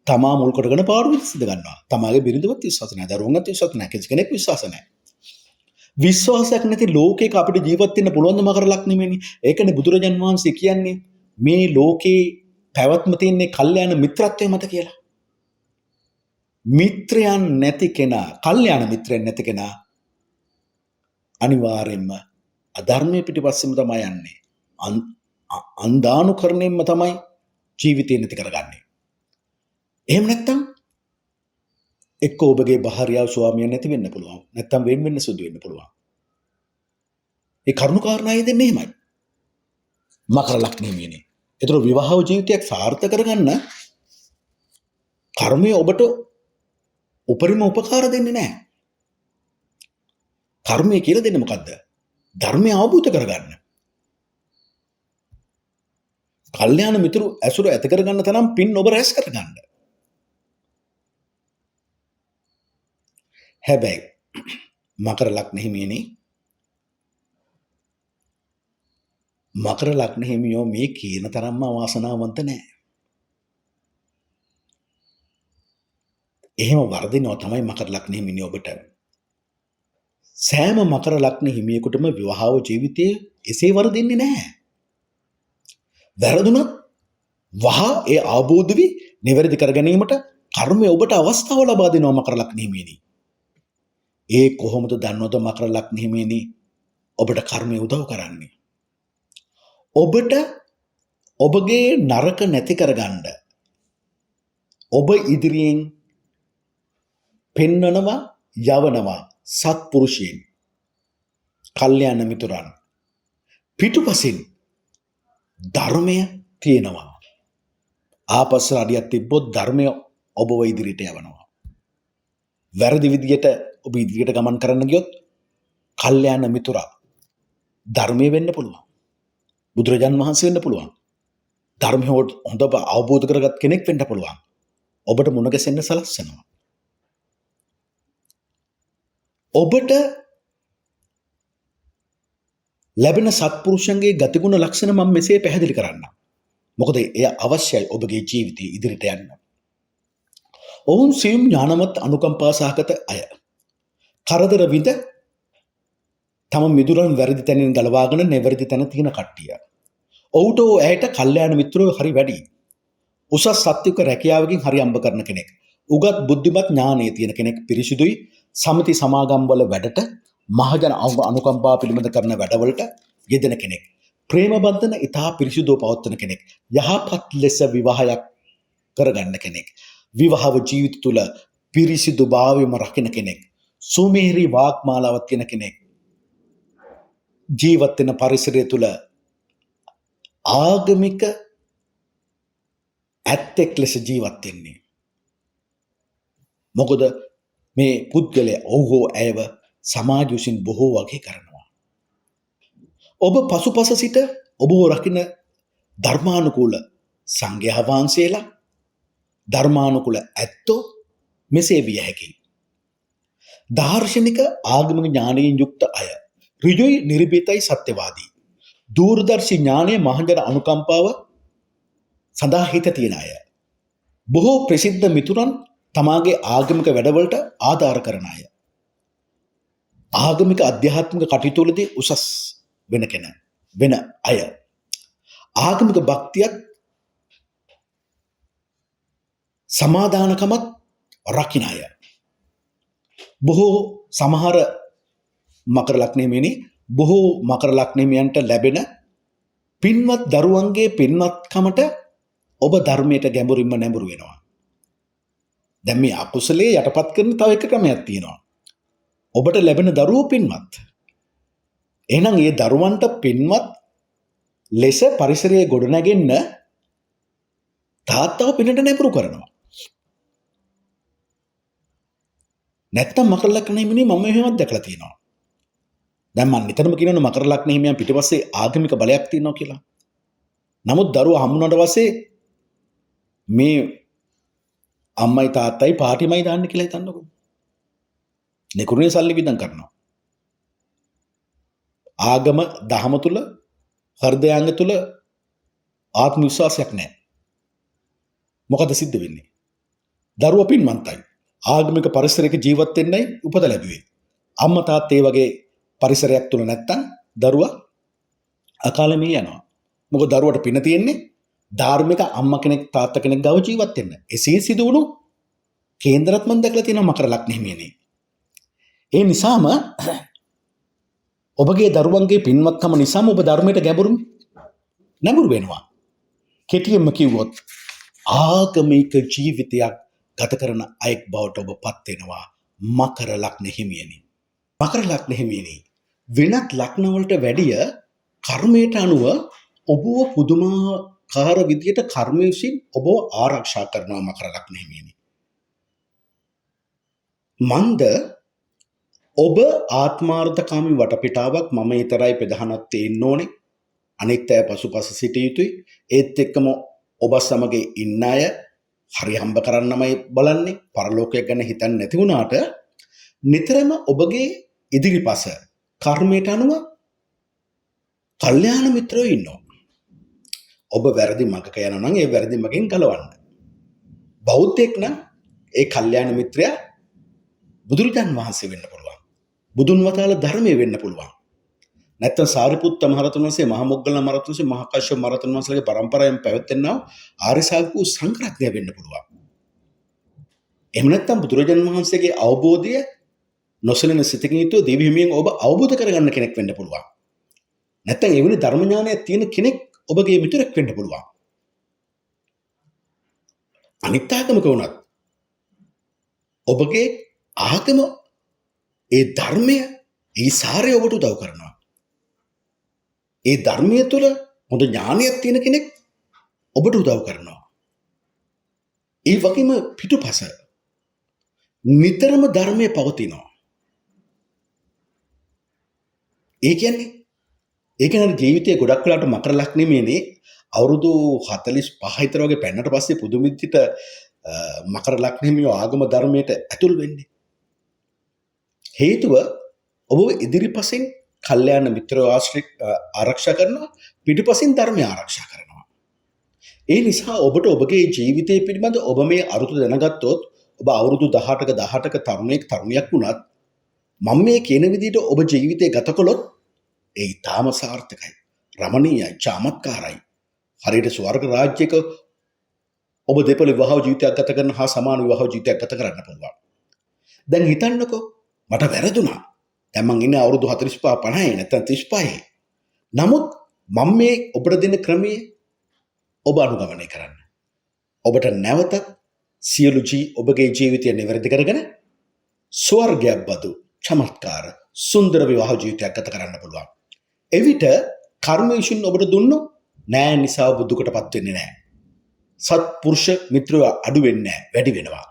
තමා මුල් කරගෙන පාඩුව සිදු ගන්නවා. තමාගේ බිරිඳවත් විශ්වාස නැහැ, දරුවන්වත් විශ්වාස නැහැ, කිසි කෙනෙක් විශ්වාස නැහැ. විශ්වාසයක් නැති ලෝකයක අපිට ජීවත් වෙන්න පුළුවන් ද මකර ලග්නෙමනේ. ඒකනේ බුදුරජාන් වහන්සේ කියන්නේ මේ ලෝකේ පැවැත්ම තියෙන්නේ කල්යාණ මිත්‍රත්වය මත කියලා. මිත්‍රයන් නැති කෙනා, කල්යාණ මිත්‍රයන් නැති කෙනා අනිවාර්යයෙන්ම අධර්මයේ පිටිපස්සෙම තමයි යන්නේ. අන්දානුකරණයෙන්ම තමයි ජීවිතේ නැති කරගන්නේ. එහෙම නැත්නම් එක්ක ඔබගේ භාර්යාව ස්වාමියා නැති වෙන්න පුළුවන්. නැත්නම් වෙන වෙන්න සුදු වෙන්න පුළුවන්. ඒ කරුණු කාරණායි දෙන්නේ එහෙමයි. මකර ලග්නෙමනේ. ඒතර විවාහ ජීවිතයක් සාර්ථක කරගන්න කර්මය ඔබට උපරිම උපකාර දෙන්නේ නැහැ. කර්මය කියලා දෙන්නේ මොකද්ද? ධර්මය අවබෝධ කරගන්න. කල්යාණ මිතුරු ඇසුර ඇති කරගන්න තරම් පින් ඔබ රැස් කරගන්න. හැබැයි මකර ලග්නෙහිමියනේ මකර ලග්නෙහිමියෝ මේ කියන තරම්ම වාසනාවන්ත නැහැ. එහෙම වර්ධිනවා තමයි මකර ලග්නෙහිමියෝ ඔබට. සෑම මකර ලග්නෙහිමියෙකුටම විවාහ ජීවිතයේ එසේ වර්ධින්නේ නැහැ. වැරදුනත් වහා ඒ ආબોධ වී නිවැරදි කර ගැනීමට කර්මය ඔබට අවස්ථාව ලබා දෙනවා මකර ලග්නෙහිමියනි. ඒ කොහොමද දන්නවද මකර ලග්නෙහිමියනි ඔබට කර්මය උදව් කරන්නේ? ඔබට ඔබගේ නරක නැති කරගන්න ඔබ ඉදිරියෙන් පෙන්වනවා යවනවා සත්පුරුෂයන්, කල්යාණ මිතුරන්. පිටුපසින් ධර්මය තියෙනවා. ආපස්සට අඩියක් තිබ්බොත් ධර්මය ඔබව ඉදිරියට යවනවා. වැරදි විදියට ඔබ ඉදිරියට ගමන් කරන්න ගියොත් කල්යාණ මිතුරා ධර්මයේ වෙන්න පුළුවන්. බුදුරජාන් වහන්සේ වෙන්න පුළුවන්. ධර්මය හොඳ අවබෝධ කරගත් කෙනෙක් වෙන්න පුළුවන්. ඔබට මුණ ගැසෙන්න සලස්සනවා. ඔබට ලැබෙන සත්පුරුෂයන්ගේ ගතිගුණ ලක්ෂණ මම මෙසේ පැහැදිලි කරන්නම්. මොකද එය අවශ්‍යයි ඔබගේ ජීවිතය ඉදිරියට යන්න. ඔවුන් සියුම් ඥානවත් අනුකම්පා සහගත අය. කරදර විඳ තම මිදුරන් වැරදි තැනින් ගලවාගෙන නැවැරදි තැන තියෙන කට්ටිය. ඔහුට ඇයට කල්යාණ මිත්‍රයෝ හරි වැඩි. උසස් සත්වික රැකියාවකින් හරි අම්බ කරන කෙනෙක්. උගත් බුද්ධිමත් ඥානයේ තියෙන කෙනෙක්. පිරිසිදුයි. සමිති සමාගම් වල වැඩට මහජන අනුකම්පා පිළිබඳ කරන වැඩවලට යෙදෙන කෙනෙක්. ප්‍රේම බන්ධන ඉතා පිරිසිදුව පවත්වන කෙනෙක්. යහපත් ලෙස විවාහයක් කරගන්න කෙනෙක්. විවාහ ජීවිත තුළ පිරිසිදු භාවයම රකින්න කෙනෙක්. සුමේරි වාග්මාලාවක් තියෙන කෙනෙක්. ජීවත් වෙන පරිසරය තුළ ආගමික ඇත්තෙක් ලෙස ජීවත් වෙන්නේ. මොකද මේ පුද්ගලයා ඔහු හෝ ඇයව සමාජ විසින් බොහෝ වගේ කරනවා. ඔබ පසුපස සිට ඔබව රකින්න ධර්මානුකූල සංඝයා වහන්සේලා, ධර්මානුකූල ඇත්තෝ මෙසේ විය හැකියි. දාර්ශනික ආගමික ඥානයෙන් යුක්ත අය, ඍජුයි නිර්භීතයි සත්‍යවාදී, දූරදර්ශී ඥානයේ මහජන අනුකම්පාව සඳහා හිත තියෙන අය, බොහෝ ප්‍රසිද්ධ මිතුරන් තමාගේ ආගමික වැඩවලට ආධාර කරන අය, ආගමික අධ්‍යාත්මික කටයුතුවලදී උසස් වෙන අය, ආගමික භක්තියත් සමාදානකමත් රකින්න අය. බොහෝ සමහර මකර ලග්නයේදී බොහෝ මකර ලග්නයන්ට ලැබෙන පින්වත් දරුවන්ගේ පින්වත්කමට ඔබ ධර්මයට ගැඹුරින්ම නැඹුරු වෙනවා. දැන් මේ අකුසලයේ යටපත් කරන තව එක ක්‍රමයක් තියෙනවා. ඔබට ලැබෙන දරුවෝ පින්වත්. එහෙනම් ඒ දරුවන්ට පින්වත් ලෙස පරිසරයේ ගොඩනැගෙන්න තාත්තව පිනට නැඹුරු කරනවා. නැත්තම් මකර ලග්නයේ මම එහෙමත් දැකලා තියෙනවා. දැන් මම නිතරම කියනවා මකර ලග්න හිමියන් පිටිපස්සේ ආගමික බලයක් තියෙනවා කියලා. නමුත් දරුවා හම්බුනට පස්සේ මේ අම්මයි තාත්තයි පාටිමයි දාන්න කියලා හිතන්නකෝ. නිකුරුනේ සල්ලි විඳන් කරනවා. ආගම දහම තුල හෘදයාංග තුල ආත්ම විශ්වාසයක් නැහැ. මොකද සිද්ධ වෙන්නේ? දරුවා පින්වන්තයි. ආගමික පරිසරයක ජීවත් වෙන්නයි උපත ලැබුවේ. අම්මා තාත්තා ඒ වගේ පරිසරයක් තුල නැත්තම් දරුවා අකාලේ මිය යනවා. මොකද දරුවට පින තියෙන්නේ ධාර්මික අම්මා කෙනෙක් තාත්තා කෙනෙක් ගාව ජීවත් වෙන්න. එසේ සිදු වුණු කේන්දරත් මම දැකලා තියෙනවා මකර ලග්න හිමියනේ. ඒ නිසාම ඔබගේ දරුවන්ගේ පින්වත්කම නිසාම ඔබ ධර්මයට නැඹුරු වෙනවා. කෙටියෙන්ම කිව්වොත් ආගමික ජීවිතයක් ගත කරන අයෙක් බවට ඔබ පත් වෙනවා මකර ලග්න හිමියනි. මකර ලග්න හිමියනි වෙනත් ලග්න වලට වැඩිය කර්මයට අනුව ඔබව පුදුමාකාර විදියට කර්මය විසින් ඔබව ආරක්ෂා කරනවා මකර ලග්න හිමියනි. මන්ද ඔබ ආත්මාර්ථකාමී වටපිටාවක් මම ඊතරයි ප්‍රධානත්වයේ ඉන්න ඕනේ. අනිත් අය පසුපස සිටිය යුතුයි. ඒත් එක්කම ඔබ සමග ඉන්න අය හරි හම්බ කරන්නමයි බලන්නේ. පරලෝකය ගැන හිතන්නේ නැති වුණාට නිතරම ඔබගේ ඉදිරිපස කර්මයට අනුව කල්යාණ මිත්‍රයෝ ඉන්නවා. ඔබ වැරදි මඟක යනවා නම් ඒ වැරදි මගෙන් ගලවන්න. බෞද්ධයෙක් නම් ඒ කල්යාණ මිත්‍රයා බුදුරජාන් වහන්සේ වෙන්න පුළුවන්. බුදුන් වතාල ධර්මයේ වෙන්න පුළුවන්. නැත්නම් සාරිපුත්ත මහරහතන් වහන්සේ, මහා මොග්ගල්ලාන මහරහතන් වහන්සේ, මහා කාශ්‍යප මහරහතන් වහන්සේගේ පරම්පරාවෙන් පැවැත්වෙනා ආර්ය ශ්‍රාවක වූ සංඝරත්නය වෙන්න පුළුවන්. එහෙම නැත්නම් බුදුරජාන් වහන්සේගේ අවබෝධය නොසලෙන සිතකින් යුතුව දෙවි හිමියෙන් ඔබ අවබෝධ කරගන්න කෙනෙක් වෙන්න පුළුවන්. නැත්නම් එවැනි ධර්ම ඥානයක් තියෙන කෙනෙක් ඔබගේ මිතුරෙක් වෙන්න පුළුවන්. අනිත් ආගමක වුණත් ඔබගේ ආගම ඒ ධර්මය ඒ සාරය ඔබට උදව් කරනවා. ඒ ධර්මයේ තුල හොඳ ඥානයක් තියෙන කෙනෙක් ඔබට උදව් කරනවා. ඒ වගේම පිටුපස නිතරම ධර්මයේ පවතිනවා. ඒ කියන්නේ ජීවිතයේ ගොඩක් වෙලාට මකර ලග්නෙමේනේ අවුරුදු 45 විතර වගේ පෙන්නට පස්සේ පුදුම විදිහට මකර ලග්නෙමියෝ ආගම ධර්මයට ඇතුල් වෙන්නේ. හේතුව ඔබ ඉදිරිපසින් කල්යාණ මිත්‍රව ආරක්ෂා කරනවා, පිටුපසින් ධර්මය ආරක්ෂා කරනවා. ඒ නිසා ඔබට ඔබගේ ජීවිතය පිළිබඳ ඔබ මේ අරුත දැනගත්තොත් ඔබ අවුරුදු 18ක තරුණියක් වුණත් මම මේ කියන විදිහට ඔබ ජීවිතය ගත කළොත් ඒ ඊටාම සාර්ථකයි, රමණීයයි, චමත්කාරයි. හරියට ස්වර්ග රාජ්‍යයක ඔබ දෙපළ විවාහ ජීවිතයක් ගත කරන හා සමාන විවාහ ජීවිතයක් ගත කරන්න පුළුවන්. දැන් හිතන්නකෝ මට වැරදුනා. දැන් මං ඉන්නේ අවුරුදු 45 50 නැත්නම් 35. නමුත් මම මේ ඔබට දෙන ක්‍රමයේ ඔබ අනුගමනය කරන්න. ඔබට නැවතත් සියලු ඔබගේ ජීවිතය නිවැරදි කරගෙන ස්වර්ගයක් බදු චමත්කාර සුන්දර විවාහ ජීවිතයක් ගත කරන්න පුළුවන්. එවිට කර්ම විශ්ින් ඔබට දුන්නු නෑ නිසා ඔබ දුකටපත් වෙන්නේ නෑ. සත්පුරුෂ මිත්‍රයෝ අඩු වෙන්නේ නෑ, වැඩි වෙනවා.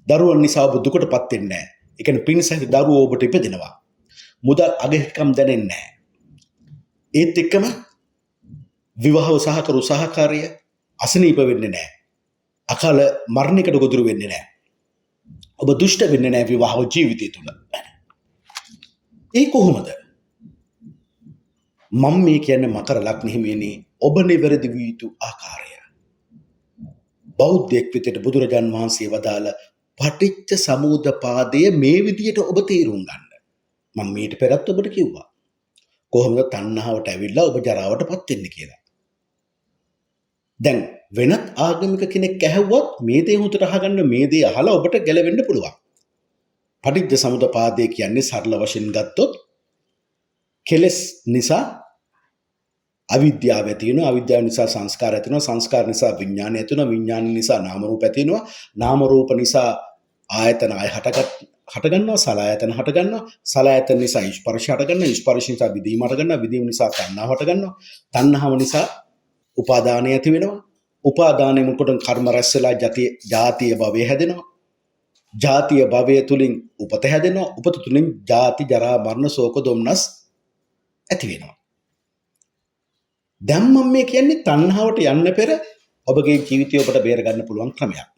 දරුවන් නිසා ඔබ දුකටපත් වෙන්නේ නෑ. ඒ කියන්නේ පින්සහිත දරුවෝ ඔබට ඉපදෙනවා. මුදල් අගහිකම් දැනෙන්නේ නෑ. ඒත් එක්කම විවාහව සහකරු සහකාරිය අසනීප වෙන්නේ නෑ. අකාල මරණයකට ගොදුරු වෙන්නේ නෑ. ඔබ දුෂ්ට වෙන්නේ නෑ විවාහ ජීවිතය තුළ. ඒ කොහොමද? මම මේ කියන්නේ මකර ලග්න හිමියනි, ඔබ නිවැරදි විය යුතු ආකාරය. බෞද්ධයෙක් විදිහට බුදුරජාන් වහන්සේ වදාළ පටිච්ච සමුප්පාදය මේ විදිහට ඔබ තේරුම් ගන්න. මම මීට පෙරත් ඔබට කිව්වා. කොහොමද තණ්හාවට ඇවිල්ලා ඔබ ජරාවටපත් වෙන්නේ කියලා. දැන් වෙනත් ආගමික කෙනෙක් ඇහුවත් මේ දේ හොඳට අහගන්න, මේ දේ අහලා ඔබට ගැලවෙන්න පුළුවන්. පටිච්ච සමුප්පාදය කියන්නේ සරල වශයෙන් ගත්තොත් කෙලෙස් නිසා අවිද්‍යාව ඇති වෙනවා, අවිද්‍යාව නිසා සංස්කාර ඇති වෙනවා, සංස්කාර නිසා විඥානය ඇති වෙනවා, විඥාන නිසා නාම රූප ඇති වෙනවා, නාම රූප නිසා ආයතන හට ගන්නවා, සලආයතන හට ගන්නවා, සලආයතන නිසා ස්පර්ශ හට ගන්නවා, ස්පර්ශ නිසා විදීම හට ගන්නවා, විදීම නිසා තණ්හාව හට ගන්නවා, තණ්හාව නිසා උපාදානය ඇති වෙනවා, උපාදානය මුකොට කර්ම රැස් වෙලා ජාතිය භවය හැදෙනවා, ජාතිය භවය තුලින් උපත හැදෙනවා, උපත තුලින් ජාති ජරා මරණ ශෝක දොම්නස් ඇති වෙනවා. දැන් මම මේ කියන්නේ තණ්හාවට යන්න පෙර ඔබගේ ජීවිතය ඔබට බේර ගන්න පුළුවන් ක්‍රමයක්.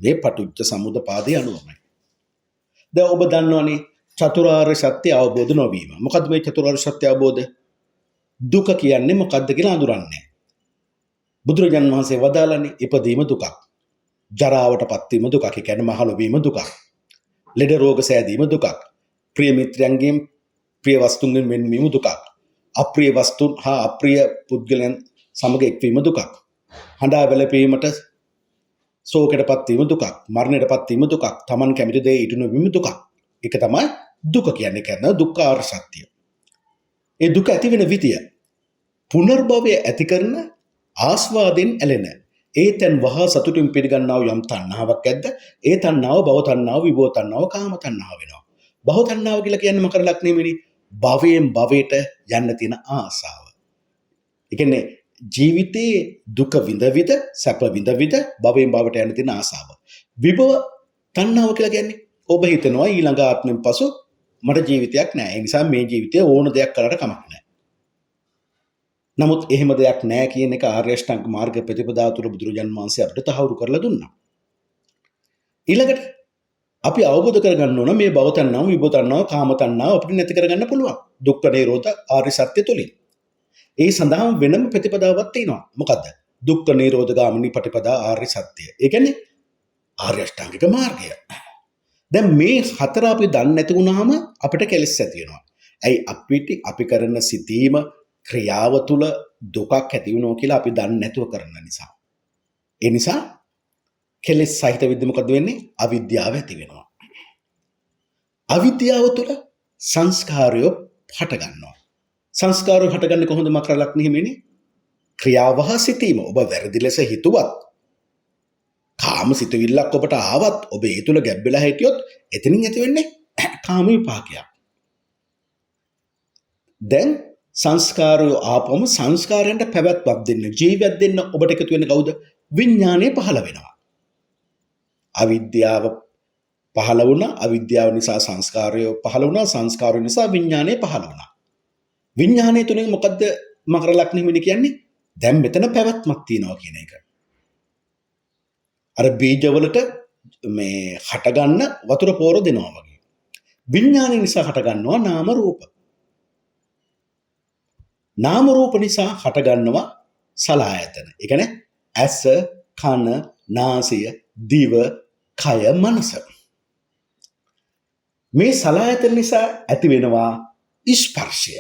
මේ පටිච්ච සමුප්පාදය අනුවමයි. දැන් ඔබ දන්නවනේ චතුරාර්ය සත්‍ය අවබෝධ නොවීම. මොකද්ද මේ චතුරාර්ය සත්‍ය අවබෝධ? දුක කියන්නේ මොකද්ද කියලා අඳුරන්නේ. බුදුරජාණන් වහන්සේ වදාළන්නේ ඉපදීම දුකක්. ජරාවටපත් වීම දුකක්. ඒ කියන්නේ මහලු වීම දුකක්. ලෙඩ රෝග සෑදීම දුකක්. ප්‍රිය මිත්‍රයන්ගෙන් ප්‍රිය වස්තුන්ගෙන් වෙන්වීම දුකක්. අප්‍රිය වස්තුන් හා අප්‍රිය පුද්ගලයන් සමග එක්වීම දුකක්. හඬා වැළපීමට ශෝකයටපත් වීම දුකක්. මරණයටපත් වීම දුකක්. Taman කැමති දේ ඉටු නොවීම දුකක්. ඒක තමයි දුක කියන්නේ. කරන දුක්ඛාර සත්‍ය. ඒ දුක ඇති වෙන විදිය පුනර්භවය ඇති කරන ආස්වාදෙන් ඇලෙන. ඒතෙන් වහා සතුටින් පිළිගන්නා වූ යම් තණ්හාවක් ඇද්ද? ඒ තණ්හාව භව තණ්හාව, විභව තණ්හාව, කාම තණ්හාව වෙනවා. භව තණ්හාව කියලා කියන්නේ මකර ලග්නෙමෙනි. භවයෙන් භවයට යන්න තියෙන ආසාව. ඒ කියන්නේ ජීවිතයේ දුක විඳ විඳ, සැප විඳ විඳ භවයෙන් භවයට යන්න තියෙන ආසාව. විභව තණ්හාව කියලා කියන්නේ ඔබ හිතනවා ඊළඟ ආත්මෙන් පසු මට ජීවිතයක් නැහැ. ඒ නිසා මේ ජීවිතයේ ඕන දෙයක් කරලා කමක් නැහැ. නමුත් එහෙම දෙයක් නැහැ කියන එක ආර්ය අෂ්ටාංග මාර්ග ප්‍රතිපදාව තුළ බුදුරජාන් වහන්සේ අපිට තහවුරු කරලා දුන්නා. ඊළඟට අපි අවබෝධ කරගන්න ඕන මේ භව තණ්හාව, විභව තණ්හාව, කාම තණ්හාව අපිට නැති කරගන්න පුළුවන්. දුක්ඛ නිරෝධ ආර්ය සත්‍ය තුලින්. ඒ සඳහා වෙනම ප්‍රතිපදාවක් තියෙනවා. මොකද්ද? දුක්ඛ නිරෝධ ගාමිනී ප්‍රතිපදා ආර්ය සත්‍ය. ඒ කියන්නේ ආර්ය අෂ්ටාංගික මාර්ගය. දැන් මේ හතර අපි දන්නේ නැති වුණාම අපිට කෙලෙස් ඇති වෙනවා. ඇයි අපි කරන සිතීම ක්‍රියාව තුළ දුකක් ඇති වෙනවා කියලා අපි දන්නේ නැතුව කරන නිසා. ඒ නිසා කෙලෙස් සහිත විද්ද මොකද වෙන්නේ? අවිද්‍යාව ඇති වෙනවා. අවිද්‍යාව තුළ සංස්කාරය හට ගන්නවා. සංස්කාරය හටගන්නේ කොහොමද? මකර ලග්න හිමිනේ ක්‍රියාව හා සිතීම. ඔබ වැරදි ලෙස හිතුවත්, කාම සිතුවිල්ලක් ඔබට ආවත්, ඔබ ඒ තුළ ගැබ්බෙලා හිටියොත් එතනින් ඇති වෙන්නේ කාම විපාකයක්. දැන් සංස්කාරය ආපම සංස්කාරයන්ට පැවැත්මක් දෙන්න, ජීවියක් දෙන්න ඔබට එකතු වෙන්නේ කවුද? විඥානය පහළ වෙනවා. අවිද්‍යාව පහළ වුණා, අවිද්‍යාව නිසා සංස්කාරය පහළ වුණා, සංස්කාරය නිසා විඥානය පහළ වුණා. විඥානය තුලින් මොකද්ද මකර ලග්න හිමිනි කියන්නේ? දැන් මෙතන පැවැත්මක් තියෙනවා කියන එක. අර බීජවලට මේ හටගන්න වතුර පොර දෙනවා වගේ. විඥානය නිසා හටගන්නවා නාම රූප. නාම රූප නිසා හටගන්නවා සලආයතන. ඒ කියන්නේ ඇස, කන, නාසය, දිව, කය, මනස. මේ සලආයතන නිසා ඇති වෙනවා ස්පර්ශය.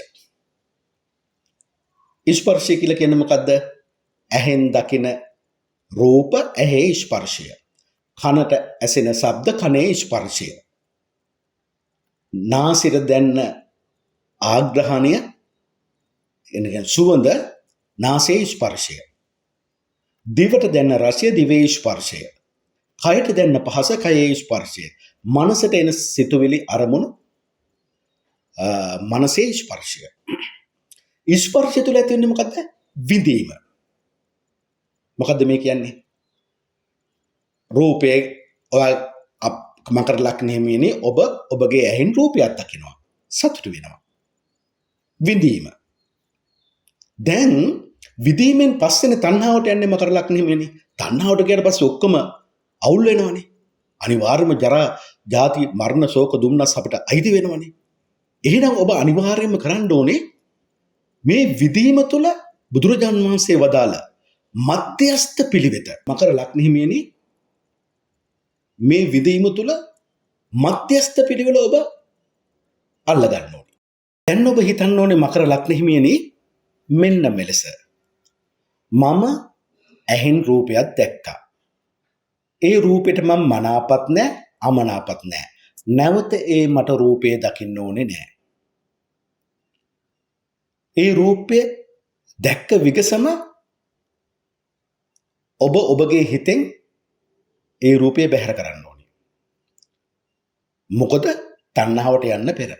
ස්පර්ශය කියලා කියන්නේ මොකද්ද? ඇහෙන් දකින රූප, ඇහි ස්පර්ශය. කනට ඇසෙන ශබ්ද, කනේ ස්පර්ශය. නාසයට දැනෙන ආග්‍රහණය, එන්නේ සුවඳ, නාසයේ ස්පර්ශය. දිවට දැනෙන රසය, දිවේ ස්පර්ශය. කයට දැනෙන පහස, කයේ ස්පර්ශය. මනසට එන සිතුවිලි අරමුණු, මනසේ ස්පර්ශය. ස්පර්ශය තුළ ඇති වෙන්නේ මොකද්ද? විඳීම. මොකද්ද මේ කියන්නේ? රූපේ ඔය මකර ලග්න හිමියනි ඔබ ඔබගේ ඇහෙන් රූපයක් දකිනවා. සතුටු වෙනවා. විඳීම. දැන් විඳීමෙන් පස්සේනේ තණ්හාවට යන්නේ මකර ලග්න හිමියනි. තණ්හාවට ගියට පස්සේ ඔක්කොම අවුල් වෙනවනේ. අනිවාර්යයෙන්ම ජරා, ජාති, මරණ, ශෝක, දුම්නස් අපිට අයිති වෙනවනේ. එහෙනම් ඔබ අනිවාර්යයෙන්ම කරන්න ඕනේ මේ විදීම තුළ බුදුරජාන් වහන්සේ වදාළ මධ්‍යස්ථ පිළිවෙත. මකර ලග්න හිමියනි මේ විදීම තුළ මධ්‍යස්ථ පිළිවෙල ඔබ අල්ල ගන්න ඕනේ. දැන් ඔබ හිතන්න ඕනේ මකර ලග්න හිමියනි මෙන්න මෙලෙස. මම ඇහෙන් රූපයක් දැක්කා. ඒ රූපෙට මම මනාපත් නැහැ, අමනාපත් නැහැ. නැවත ඒ මට රූපය දකින්න ඕනේ නැහැ. ඒ රූපය දැක්ක විගසම ඔබ ඔබගේ හිතෙන් ඒ රූපය බැහැර කරන්න ඕනේ. මොකද තණ්හාවට යන්න පෙර.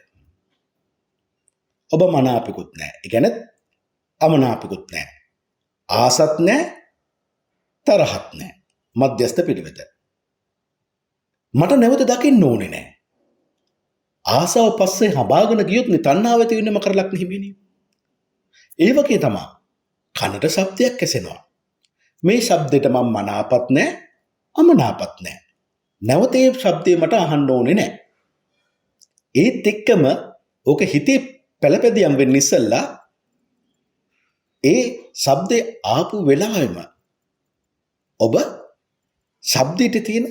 ඔබ මනාපිකුත් නැහැ. ඒ කියන්නේ අමනාපිකුත් නැහැ. ආසත් නැහැ, තරහත් නැහැ. මධ්‍යස්ථ පිළිවෙත. මට නැවත දකින්න ඕනේ නැහැ. ආසාව පස්සේ හඹාගෙන ගියොත් නේ තණ්හාව ඇති වෙන්නේ මකර ලග්න හිමියනි. ඒ වගේ තමයි කනට ශබ්දයක් ඇසෙනවා. මේ ශබ්දෙට මම මනාපත් නැහැ, අමනාපත් නැහැ. නැවත ඒ ශබ්දේ මට අහන්න ඕනේ නැහැ. ඒත් එක්කම ඕක හිතේ පළපැදියම් වෙන්න ඉස්සෙල්ලා ඒ ශබ්දේ ආපු වෙලාවෙම ඔබ ශබ්දෙට තියෙන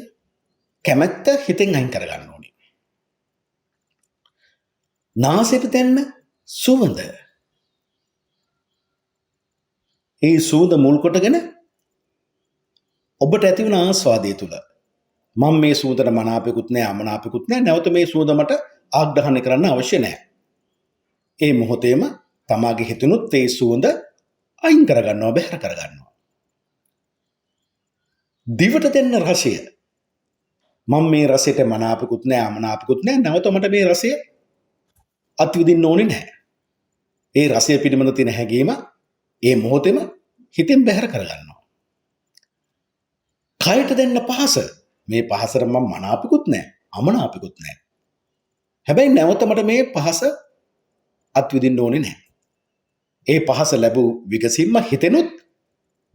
කැමැත්ත හිතෙන් අයින් කරගන්න ඕනේ. නාසයට දැනෙන සුවඳ. ඒ සුවඳ මුල් කොටගෙන ඔබට ඇති වෙන ආස්වාදය තුල මම මේ සුවඳට මනාපෙකුත් නැහැ, අමනාපෙකුත් නැහැ. නැවත මේ සුවඳ මට ආග්‍රහණය කරන්න අවශ්‍ය නැහැ. ඒ මොහොතේම තමාගේ හිතෙනුත් ඒ සුවඳ අයින් කරගන්නවා, බැහැර කරගන්නවා. දිවට දෙන්න රසය. මම මේ රසයට මනාපෙකුත් නැහැ, අමනාපෙකුත් නැහැ. නැවත මට මේ රසය අත්විඳින්න ඕනේ නැහැ. ඒ රසය පිළිබඳ තියෙන හැඟීම ඒ මොහොතේම හිතෙන් බැහැර කරගන්නවා. කයට දෙන්න පහස. මේ පහසට මම මනාපෙකුත් නැහැ, අමනාපෙකුත් නැහැ. හැබැයි නැවත මට මේ පහස අත්විඳින්න ඕනේ නැහැ. ඒ පහස ලැබූ විගසින්ම හිතෙනුත්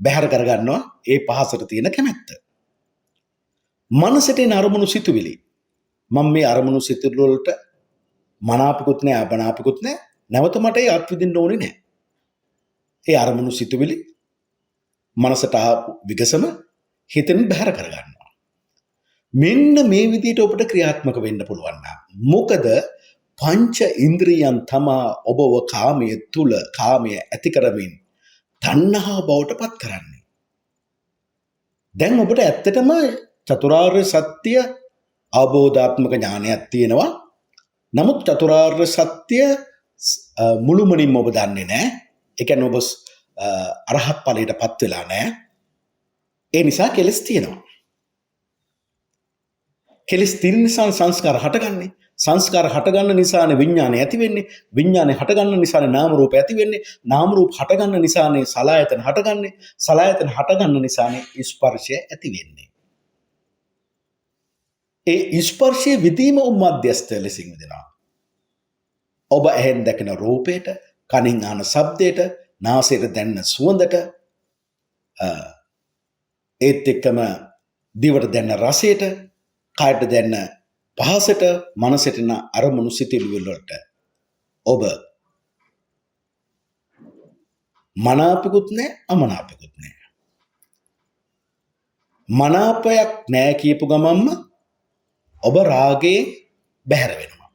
බැහැර කරගන්නවා ඒ පහසට තියෙන කැමැත්ත. මනසට එන අරමුණු සිතුවිලි. මම මේ අරමුණු සිතුවිලි වලට මනාපෙකුත් නැහැ, අමනාපෙකුත් නැහැ. නැවත මට ඒ අත්විඳින්න ඕනේ නැහැ. ඒ අරමුණු සිතුවිලි මනසට ආපු විගසම හිතෙන් බැහැර කරගන්නවා. මෙන්න මේ විදිහට ඔබට ක්‍රියාත්මක වෙන්න පුළුවන් නම් මොකද පංච ඉන්ද්‍රියන් තමා ඔබව කාමයේ තුල කාමයේ ඇති කරමින් තණ්හා බවට පත් කරන්නේ. දැන් ඔබට ඇත්තටම චතුරාර්ය සත්‍ය අවබෝධාත්මක ඥානයක් තියෙනවා. නමුත් චතුරාර්ය සත්‍ය මුළුමනින්ම ඔබ දන්නේ නැහැ. ඒ කියන්නේ ඔබ අරහත් ඵලයටපත් වෙලා නැහැ. ඒ නිසා කෙලස් තියෙනවා. කෙලස් තියෙන නිසා සංස්කාර හටගන්නේ. සංස්කාර හටගන්න නිසානේ විඥානය ඇති වෙන්නේ. විඥානය හටගන්න නිසානේ නාම රූප ඇති වෙන්නේ. නාම රූප හටගන්න නිසානේ සලආයතන හටගන්නේ. සලආයතන හටගන්න නිසානේ ස්පර්ශය ඇති වෙන්නේ. ඒ ස්පර්ශයේ විදීම මධ්‍යස්ථ ලෙසින් විදිනවා. ඔබ ඇහෙන් දැකන රූපයට, කනින් අහන ශබ්දයට, නාසයට දැනෙන සුවඳට, ඒත් එක්කම දිවට දැනෙන රසයට, කයට දැනෙන පහසට, මනසට එන අරමුණු සිතිවිලි වලට ඔබ මනාපිකුත් නැහැ, අමනාපිකුත් නැහැ. මනාපයක් නැහැ කියපු ගමන්ම ඔබ රාගේ බැහැර වෙනවා.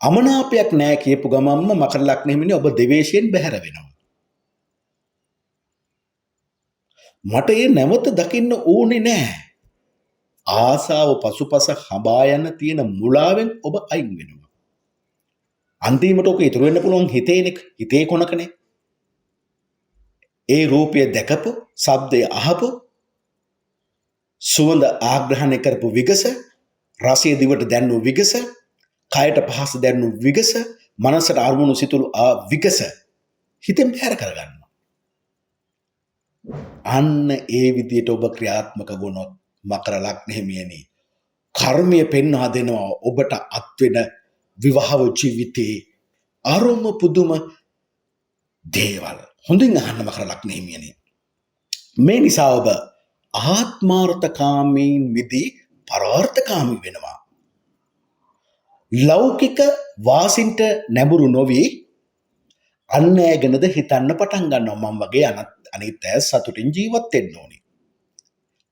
අමනාපයක් නැහැ කියපු ගමන්ම මකර ලග්න හිමිනේ ඔබ ද්වේෂයෙන් බැහැර වෙනවා. මට ඒ නැවත දකින්න ඕනේ නැහැ. ආසාව පසුපස හඹා යන තියෙන මුලාවෙන් ඔබ අයින් වෙනවා. අන්තිමට ඔක ඉතුරු වෙන්න පුළුවන් හිතේ කොනකනේ. ඒ රූපය දැකපු, ශබ්දය අහපු, සුවඳ ආග්‍රහණය කරපු විගස, රසය දිවට දැන්නු විගස, කයට පහස දැන්නු විගස, මනසට අරමුණු සිතුළු විගස හිතෙන් බැහැර කරගන්නවා. අන්න ඒ විදියට ඔබ ක්‍රියාත්මක වුණොත් මකර ලග්නෙහිමියනි කර්මය පෙන්වා දෙනවා ඔබට අත්වෙන විවාහ ජීවිතේ අරුම පුදුම දේවල්. හොඳින් අහන්න මකර ලග්නෙහිමියනි. මේ නිසා ඔබ ආත්මාර්ථකාමීන් මිදී පරාර්ථකාමී වෙනවා. ලෞකික වාසින්ට නැඹුරු නොවී අන් අය ගැනද හිතන්න පටන් ගන්නවා. මම වගේ අනිත් අය සතුටින් ජීවත් වෙන්න ඕනේ.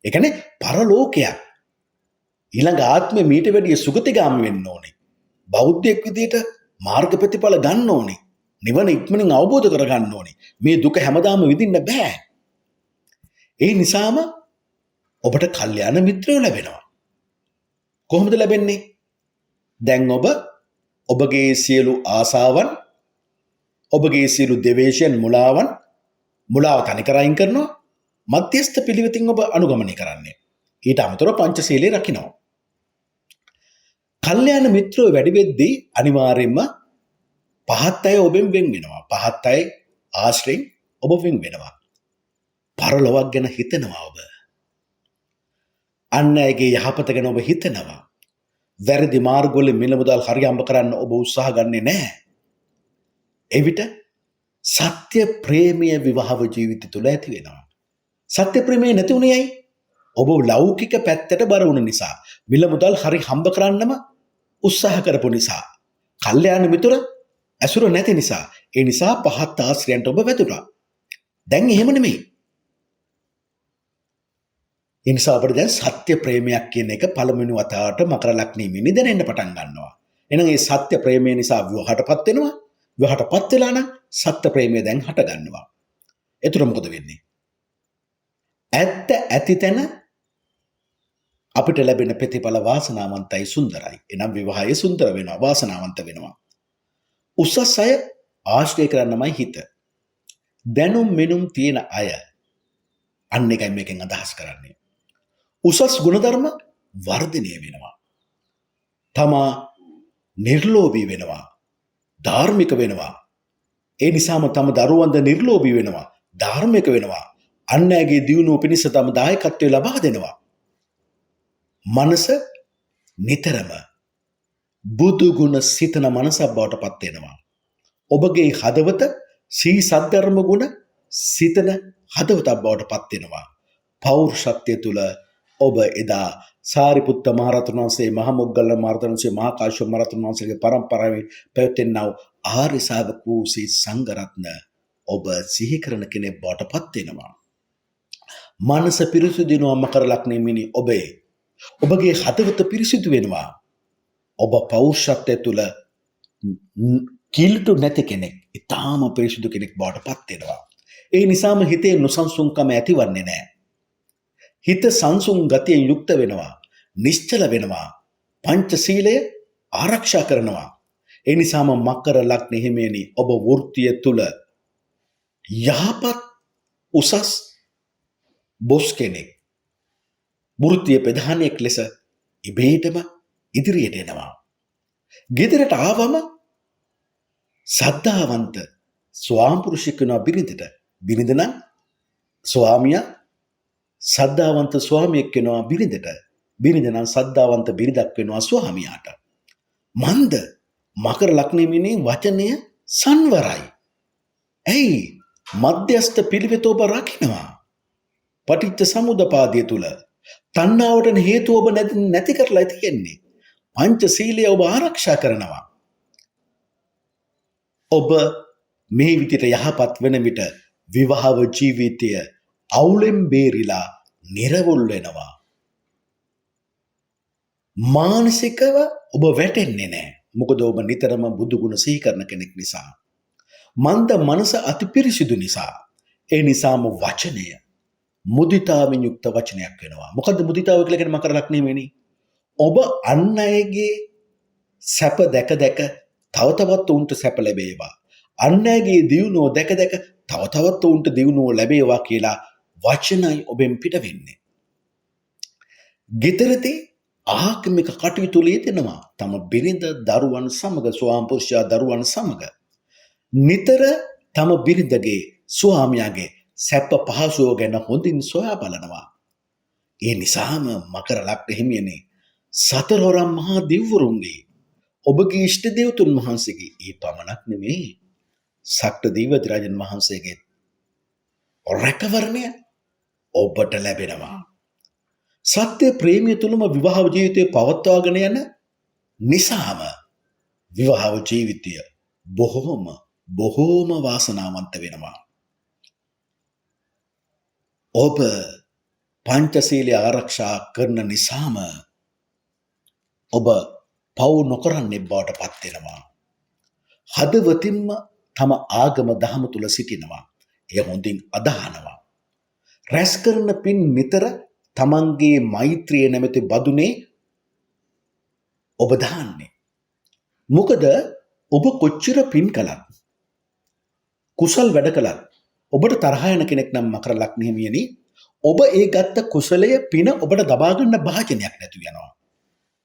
ඒ කියන්නේ පරලෝකයක්. ඊළඟ ආත්මෙ මීට වැඩිය සුගතිගාමී වෙන්න ඕනේ. බෞද්ධයෙක් විදියට මාර්ග ප්‍රතිඵල ගන්න ඕනේ. නිවන ඉක්මනින් අවබෝධ කර ගන්න ඕනේ. මේ දුක හැමදාම විඳින්න බෑ. ඒ නිසාම ඔබට කල්යාණ මිත්‍රයෝ ලැබෙනවා. කොහොමද ලැබෙන්නේ? දැන් ඔබගේ සියලු ආසාවන්, ඔබගේ සියලු දෙවේශයන් මුලාව තනිකරයින් කරනවා. මධ්‍යස්ථ පිළිවෙතින් ඔබ අනුගමනය කරන්නේ. ඊට අමතරව පංචශීලයේ රකින්නවා. කල්යාණ මිත්‍රයෝ වැඩි වෙද්දී අනිවාර්යයෙන්ම පහත් අය ඔබෙන් වෙන් වෙනවා. පහත් අය ආශ්‍රයෙන් ඔබ වෙන් වෙනවා. පරලොවක් ගැන හිතනවා ඔබ. අන් අයගේ යහපත ගැන ඔබ හිතනවා. වැරදි මාර්ගවල මිල මුදල් හරි අම්බ කරන්න ඔබ උත්සාහ ගන්නෙ නැහැ. එවිට සත්‍ය ප්‍රේමීය විවාහ ජීවිතය තුළ ඇති වෙනවා. සත්‍ය ප්‍රේමය නැති උනේ ඇයි? ඔබ ලෞකික පැත්තට බර වුණ නිසා, මිල මුදල් හරි හම්බ කරන්නම උත්සාහ කරපු නිසා, කල්යාණ මිතුර ඇසුර නැති නිසා, ඒ නිසා පහත් ආශ්‍රයන්ට ඔබ වැදුණා. දැන් එහෙම නෙමෙයි. ඒ නිසා අපිට දැන් සත්‍ය ප්‍රේමයක් කියන එක පළමුවෙනි වතාවට මකර ලග්නෙමිනි දැනෙන්න පටන් ගන්නවා. එහෙනම් මේ සත්‍ය ප්‍රේමය නිසා විවාහටපත් වෙනවා. විවාහටපත් වෙලා නම් සත්‍ය ප්‍රේමය දැන් හට ගන්නවා. එතකොට මොකද වෙන්නේ? ඇත්ත ඇති තැන අපිට ලැබෙන ප්‍රතිඵල වාසනාවන්තයි සුන්දරයි. එනම් විවාහය සුන්දර වෙනවා, වාසනාවන්ත වෙනවා. උසස් අය ආශ්‍රය කරන්නමයි හිත. දැනුම් මෙනුම් තියෙන අය අන්න එකයි මේකෙන් අදහස් කරන්නේ. උසස් ගුණධර්ම වර්ධනය වෙනවා. තමා නිර්ලෝභී වෙනවා. ධාර්මික වෙනවා. ඒ නිසාම තම දරුවන්ද නිර්ලෝභී වෙනවා. ධාර්මික වෙනවා. අන් අයගේ දියුණුව පිණිස තම දායකත්වය ලබා දෙනවා. මනස නිතරම බුදු ගුණ සිතන මනසක් බවට පත් වෙනවා. ඔබගේ හදවත සී සද්ධර්ම ගුණ සිතන හදවතක් බවට පත් වෙනවා. පෞරුෂත්වය තුල ඔබ එදා සාරිපුත්ත මහරහතන් වහන්සේ, මහ මොග්ගල්ලාන මහරහතන් වහන්සේ, මහා කාශ්‍යප මහරහතන් වහන්සේගේ පරම්පරාවේ පැවතෙනා වූ ආර්ය ශ්‍රාවක වූ සී සංඝ රත්න ඔබ සිහි කරන කෙනෙක් බවට පත් වෙනවා. මනස පිරිසුදු වෙනවා මකර ලග්නෙමිනි ඔබගේ හදවත පිරිසිදු වෙනවා. ඔබ පෞරුෂත්වය තුල කිලුටු නැති කෙනෙක්, ඊටාම පිරිසිදු කෙනෙක් බවට පත් වෙනවා. ඒ නිසාම හිතේ නොසන්සුන්කම ඇතිවන්නේ නැහැ. හිත සංසුන් ගතියෙන් යුක්ත වෙනවා, නිශ්චල වෙනවා, පංචශීලය ආරක්ෂා කරනවා. ඒ නිසාම මකර ලග්නෙහිමියනි ඔබ වෘත්තිය තුල යහපත් උසස් බොස් කෙනෙක්, වෘත්තීය ප්‍රධානියෙක් ලෙස ඉබේටම ඉදිරියට එනවා. ගෙදරට ආවම සද්ධාවන්ත ස්වාමිපුරුෂයෙක් වෙනවා බිරිඳට. බිරිඳ නම් ස්වාමියා සද්ධාවන්ත ස්වාමියෙක් වෙනවා බිරිඳට. බිරිඳ නම් සද්ධාවන්ත බිරිඳක් වෙනවා ස්වාමියාට. මන්ද මකර ලග්නෙමිනි වචනය සංවරයි. ඇයි? මධ්‍යස්ථ පිළිවෙත ඔබ රකින්නවා. පටිච්ච සමුදපාදය තුල තණ්හාවට හේතු ඔබ නැති කරලා තියෙන්නේ. පංචශීලය ඔබ ආරක්ෂා කරනවා. ඔබ මේ විදිහට යහපත් වෙන විට විවාහ ජීවිතය අවුලෙන් බේරිලා නිර්වුල් වෙනවා. මානසිකව ඔබ වැටෙන්නේ නැහැ. මොකද ඔබ නිතරම බුදු ගුණ සිහි කරන කෙනෙක් නිසා. මන්ද මනස අති පිරිසිදු නිසා. ඒ නිසාම වචනය මුදිතාවෙන් යුක්ත වචනයක් වෙනවා. මොකද්ද මුදිතාව කියලා කියන්නේ මකර ලග්නෙමිනි? ඔබ අන් අයගේ සැප දැක දැක තව තවත් උන්ට සැප ලැබේවා. අන් අයගේ දියුණුව දැක දැක තව තවත් උන්ට දියුණුව ලැබේවා කියලා වචනයි ඔබෙන් පිට වෙන්නේ. ගෙදරදී ආගමික කටයුතු යෙදෙනවා. තම බිරිඳ දරුවන් සමග, ස්වාම පුරුෂයා දරුවන් සමග නිතර තම බිරිඳගේ ස්වාමියාගේ සැප පහසුව ගැන හොඳින් සොයා බලනවා. ඒ නිසාම මකර ලග්න හිමියනි සතරවරම් මහා දිව්වරුන්ගේ ඔබගේ ඉෂ්ට දේවතුන් වහන්සේගේ ඒ පමණක් නෙමෙයි සක්‍ර දීවධිරාජන් වහන්සේගේ රැකවරණය ඔබට ලැබෙනවා. සත්‍ය ප්‍රේමිය තුළම විවාහ ජීවිතය පවත්වාගෙන යන නිසාම විවාහ ජීවිතය බොහෝම වාසනාවන්ත වෙනවා. ඔබ පංචශීලය ආරක්ෂා කරන නිසාම ඔබ පව් නොකරන්නේ බවට පත් වෙනවා. හදවතින්ම තම ආගම දහම තුල සිටිනවා. එය හොඳින් අදහනවා. රැස් කරන පින් නිතර තමන්ගේ මෛත්‍රිය නැමැති බදුනේ ඔබ දාන්නේ. මොකද ඔබ කොච්චර පින් කළත් කුසල් වැඩ කළත් ඔබට තරහ යන කෙනෙක් නම් මකර ලග්න හිමියනි ඔබ ඒ ගත්ත කුසලය පින ඔබට දබා ගන්න භාජනයක් නැතුව යනවා.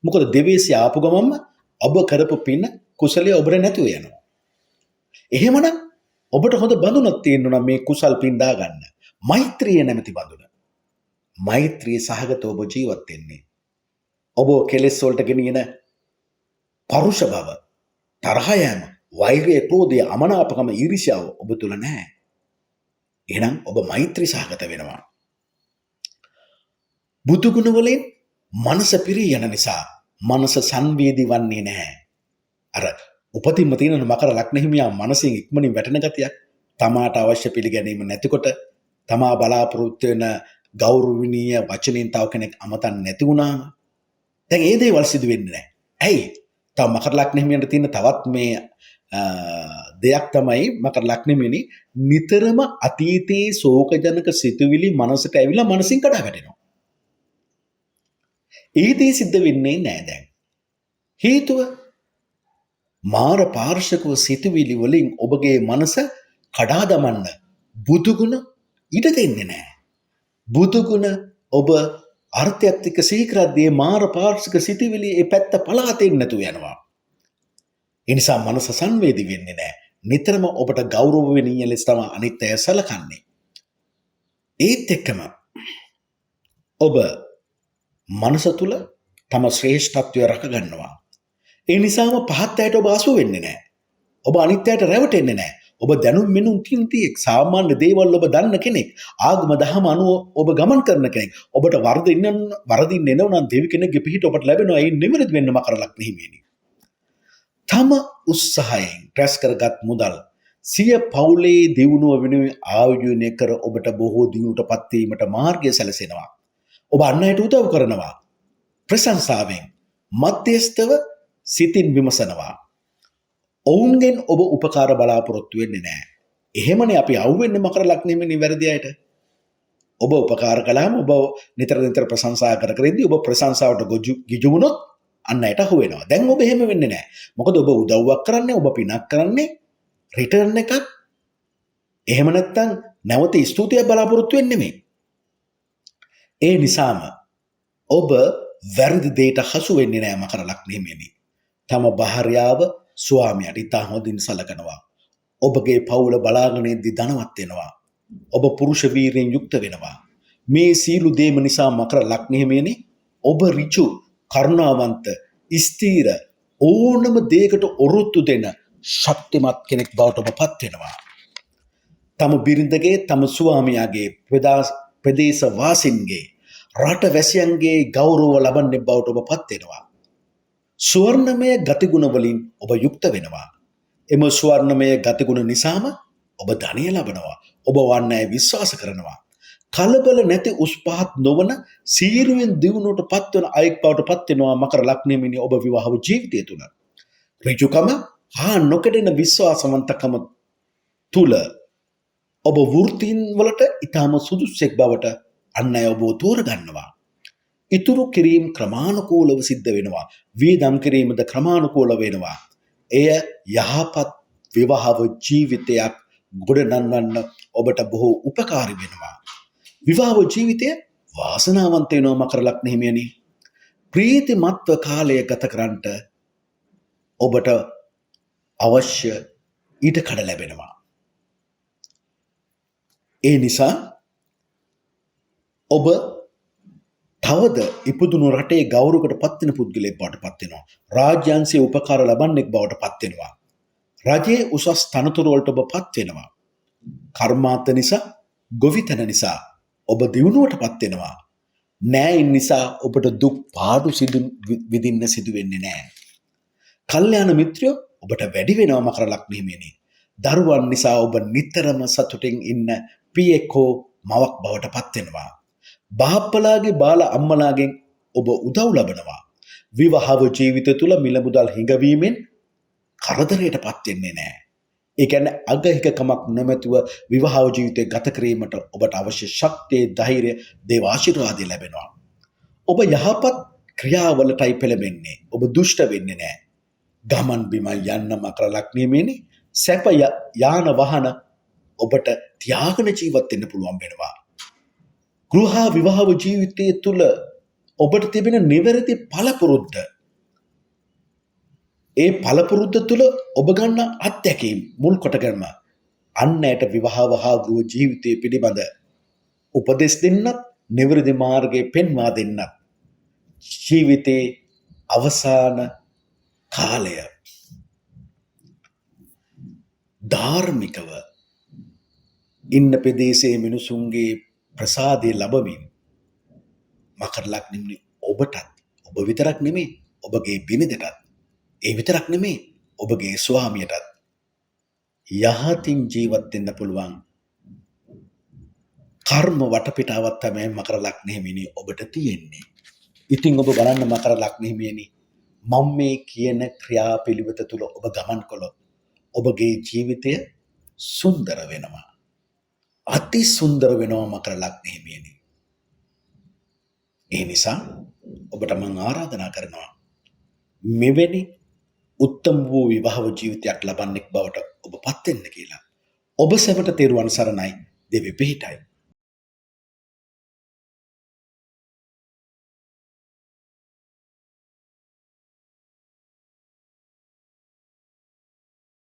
මොකද දෙවියන්සේ ආපු ගමන්ම ඔබ කරපු පින කුසලය ඔබට නැතුව යනවා. එහෙමනම් ඔබට හොඳ බඳුනක් තියෙනවා මේ කුසල් පින් දා ගන්න. මෛත්‍රිය නැමැති බඳුන. මෛත්‍රිය සහගතව ඔබ ජීවත් වෙන්නේ. ඔබ කෙලෙස් වලට ගෙනියන පරුෂ බව, තරහ යෑම, වෛරය, ක්‍රෝධය, අමනාපකම, ඊර්ෂ්‍යාව ඔබ තුල නැහැ. එහෙනම් ඔබ මෛත්‍රී සහගත වෙනවා. බුදු ගුණ වලින් මනස පිරී යන නිසා මනස සංවේදී වන්නේ නැහැ. අර උපතින්ම තියෙන මකර ලග්න හිමියා මනසින් ඉක්මනින් වැටෙන ගතියක්. තමාට අවශ්‍ය පිළිගැනීම නැතිකොට තමා බලාපොරොත්තු වෙන ගෞරවණීය වචනෙන් තව කෙනෙක් අමතන්නේ නැති වුණාම දැන් ඒ දේවල් සිදු වෙන්නේ නැහැ. ඇයි? තව මකර ලග්න හිමියන්ට තියෙන තවත් මේ දෙයක් තමයි මකර ලග්න හිමියනි නිතරම අතීතයේ ශෝකජනක සිතුවිලි මනසට ඇවිල්ලා මනසින් කඩා වැටෙනවා. ඒ දේ සිද්ධ වෙන්නේ නැහැ දැන්. හේතුව මාර පාර්ශකව සිතුවිලි වලින් ඔබගේ මනස කඩා දමන්න බුදුගුණ ඉඩ දෙන්නේ නැහැ. බුදුගුණ ඔබ අර්ථයත් එක්ක සීක්‍රද්දී මාර පාර්ශික සිතුවිලි ඒ පැත්ත පලාතෙන් නැතු යනවා. ඒ නිසා මනස සංවේදී වෙන්නේ නැහැ. නිතරම ඔබට ගෞරවණීය ලෙස තමයි අනිත් අය සලකන්නේ. ඒත් එක්කම ඔබ මනස තුල තම ශ්‍රේෂ්ඨත්වය රැක ගන්නවා. ඒ නිසාම පහත් අයට ඔබ අසු වෙන්නේ නැහැ. ඔබ අනිත් අයට රැවටෙන්නේ නැහැ. ඔබ දැනුම් මෙනුම් තින්තියෙක් සාමාන්‍ය දේවල් ඔබ දන්න කෙනෙක්. ආගම දහම අනුව ඔබ ගමන් කරන කෙනෙක්. ඔබට වරදින්න එනවා නම් දෙවි කෙනෙක්ගේ පිහිට ඔබට ලැබෙනවා. ඒ නිවැරදි වෙන්න මකර ලග්න හිමියනි. තම උත්සාහයෙන් රැස් කරගත් මුදල් සිය පවුලේ දියුණුව වෙනුවෙන් ආයෝජනය කර ඔබට බොහෝ දියුණුවටපත් වීමට මාර්ගය සැලසෙනවා. ඔබ අන් අයට උදව් කරනවා. ප්‍රශංසාවෙන් මධ්‍යස්ථව සිතින් විමසනවා. ඔවුන්ගෙන් ඔබ උපකාර බලාපොරොත්තු වෙන්නේ නැහැ. එහෙමනේ අපි අවුෙන්නේ මකර ලග්න හිමියනි වැරදි අයට. ඔබ උපකාර කළාම ඔබ නිතර ප්‍රශංසා කර ඉඳි ඔබ ප්‍රශංසාවට ගිජු වුණොත් අන් අයට අහු වෙනවා. දැන් ඔබ එහෙම වෙන්නේ නැහැ. මොකද ඔබ උදව්වක් කරන්නේ ඔබ පිනක් කරන්නේ රිටර්න් එකක්. එහෙම නැත්නම් නැවත ස්තුතියක් බලාපොරොත්තු වෙන්නේ නෙමෙයි. ඒ නිසාම ඔබ වැරදි දෙයට හසු වෙන්නේ නැහැ මකර ලග්න හිමියනි. තම භාර්යාව ස්වාමියාට ඉතා හොඳින් සලකනවා. ඔබගේ පවුල බලාගෙන ඉද්දී ධනවත් වෙනවා. ඔබ පුරුෂ වීරියෙන් යුක්ත වෙනවා. මේ සීළු දේම නිසා මකර ලග්න හිමියනි ඔබ ඍජු, කරුණාවන්ත, ස්ථීර ඕනම දෙයකට ඔරොත්තු දෙන ශක්තිමත් කෙනෙක් බවට ඔබ පත් වෙනවා. තම බිරිඳගේ, තම ස්වාමියාගේ, ප්‍රදේශ වාසීන්ගේ, රට වැසියන්ගේ ගෞරව ලබන්නේ බවට ඔබ පත් වෙනවා. ස්වර්ණමය ගතිගුණ වලින් ඔබ යුක්ත වෙනවා. එම ස්වර්ණමය ගතිගුණ නිසාම ඔබ ධනය ලබනවා. ඔබ වන්නේ විශ්වාස කරනවා. කලබල නැති උස් පහත් නොවන සීරුවෙන් දියුණුවට පත්වන අයෙක් බවට පත් වෙනවා මකර ලග්න හිමියනි ඔබ විවාහ ජීවිතය තුල. ඍජුකම හා නොකඩෙන විශ්වාසවන්තකම තුල ඔබ වෘත්තීන් වලට ඊටම සුදුසුෙක් බවට අන් අය ඔබ තෝරගන්නවා. ඉතුරු කිරීම ක්‍රමානුකූලව සිද්ධ වෙනවා. වියදම් කිරීමද ක්‍රමානුකූල වෙනවා. එය යහපත් විවාහ ජීවිතයක් ගොඩනංවන්න ඔබට බොහෝ උපකාරී වෙනවා. විවාහ ජීවිතය වාසනාවන්ත වෙනවා මකර ලග්න හිමියනි. ප්‍රීතිමත්ව කාලය ගත කරන්නට ඔබට අවශ්‍ය ඊට කඩ ලැබෙනවා. ඒ නිසා ඔබ තවද ඉපදුණු රටේ ගෞරවකට පත්වෙන පුද්ගලයෙක් බවට පත්වෙනවා. රාජ්‍යංශයේ උපකාර ලබන්නෙක් බවට පත්වෙනවා. රජයේ උසස් තනතුරු වලට ඔබ පත්වෙනවා. කර්මාන්ත නිසා, ගොවිතැන නිසා ඔබ දියුණුවට පත්වෙනවා. නෑයින් නිසා ඔබට දුක් පාඩු විඳින්න සිදු වෙන්නේ නෑ. කල්යාණ මිත්‍රයෝ ඔබට වැඩි වෙනවා මකර ලග්නෙහිමියනි. දරුවන් නිසා ඔබ නිතරම සතුටින් ඉන්න පියෙක් හෝ මවක් බවට පත්වෙනවා. බාප්පලාගේ බාල අම්මලාගෙන් ඔබ උදව් ලබනවා. විවාහව ජීවිතය තුළ මිල මුදල් හිඟවීමෙන් කරදරයට පත්වෙන්නේ නෑ. ඒ කියන්නේ අගහිකකමක් නොමැතිව විවාහ ජීවිතය ගත කිරීමට ඔබට අවශ්‍ය ශක්තිය, ධෛර්යය, දේව ආශිර්වාදය ලැබෙනවා. ඔබ යහපත් ක්‍රියාවලටයි පෙළඹෙන්නේ. ඔබ දුෂ්ට වෙන්නේ නැහැ. ගමන් බිමන් යන්න මකර ලග්නෙහිමියනි සැප යාන වාහන ඔබට තියාගෙන ජීවත් වෙන්න පුළුවන් වෙනවා. ගෘහ විවාහ ජීවිතය තුළ ඔබට තිබෙන නිවැරදි පළපුරුද්ද, ඒ පළපුරුද්ද තුළ ඔබ ගන්න අත්දැකීම් මුල් කොටගෙනම අන් අයට විවාහ හා ගෘහ ජීවිතය පිළිබඳ උපදෙස් දෙන්නත්, නිවැරදි මාර්ගය පෙන්වා දෙන්නත් ජීවිතයේ අවසාන කාලය ධාර්මිකව ඉන්න ප්‍රදේශයේ මිනිසුන්ගේ ප්‍රසාදය ලබමින් මකර ලග්නෙහිමියනි ඔබටත්, ඔබ විතරක් නෙමෙයි ඔබගේ බිරිඳටත්, ඒ විතරක් නෙමෙයි ඔබගේ ස්වාමියටත් යහතින් ජීවත් වෙන්න පුළුවන් කර්ම වටපිටාවක් තමයි මකර ලග්නෙහිමියනි ඔබට තියෙන්නේ. ඉතින් ඔබ බලන්න මකර ලග්නෙහිමියනි මම මේ කියන ක්‍රියාපිළිවෙත තුළ ඔබ ගමන් කළොත් ඔබගේ ජීවිතය සුන්දර වෙනවා. අති සුන්දර වෙනවා මකර ලග්නෙහිමියනි. ඒ නිසා ඔබට මම ආරාධනා කරනවා මෙවැනි උත්තම වූ විවාහ ජීවිතයක් ලබන්නෙක් බවට ඔබ පත් වෙන්න කියලා. ඔබ සැමට තෙරුවන් සරණයි. දෙවි පිහිටයි.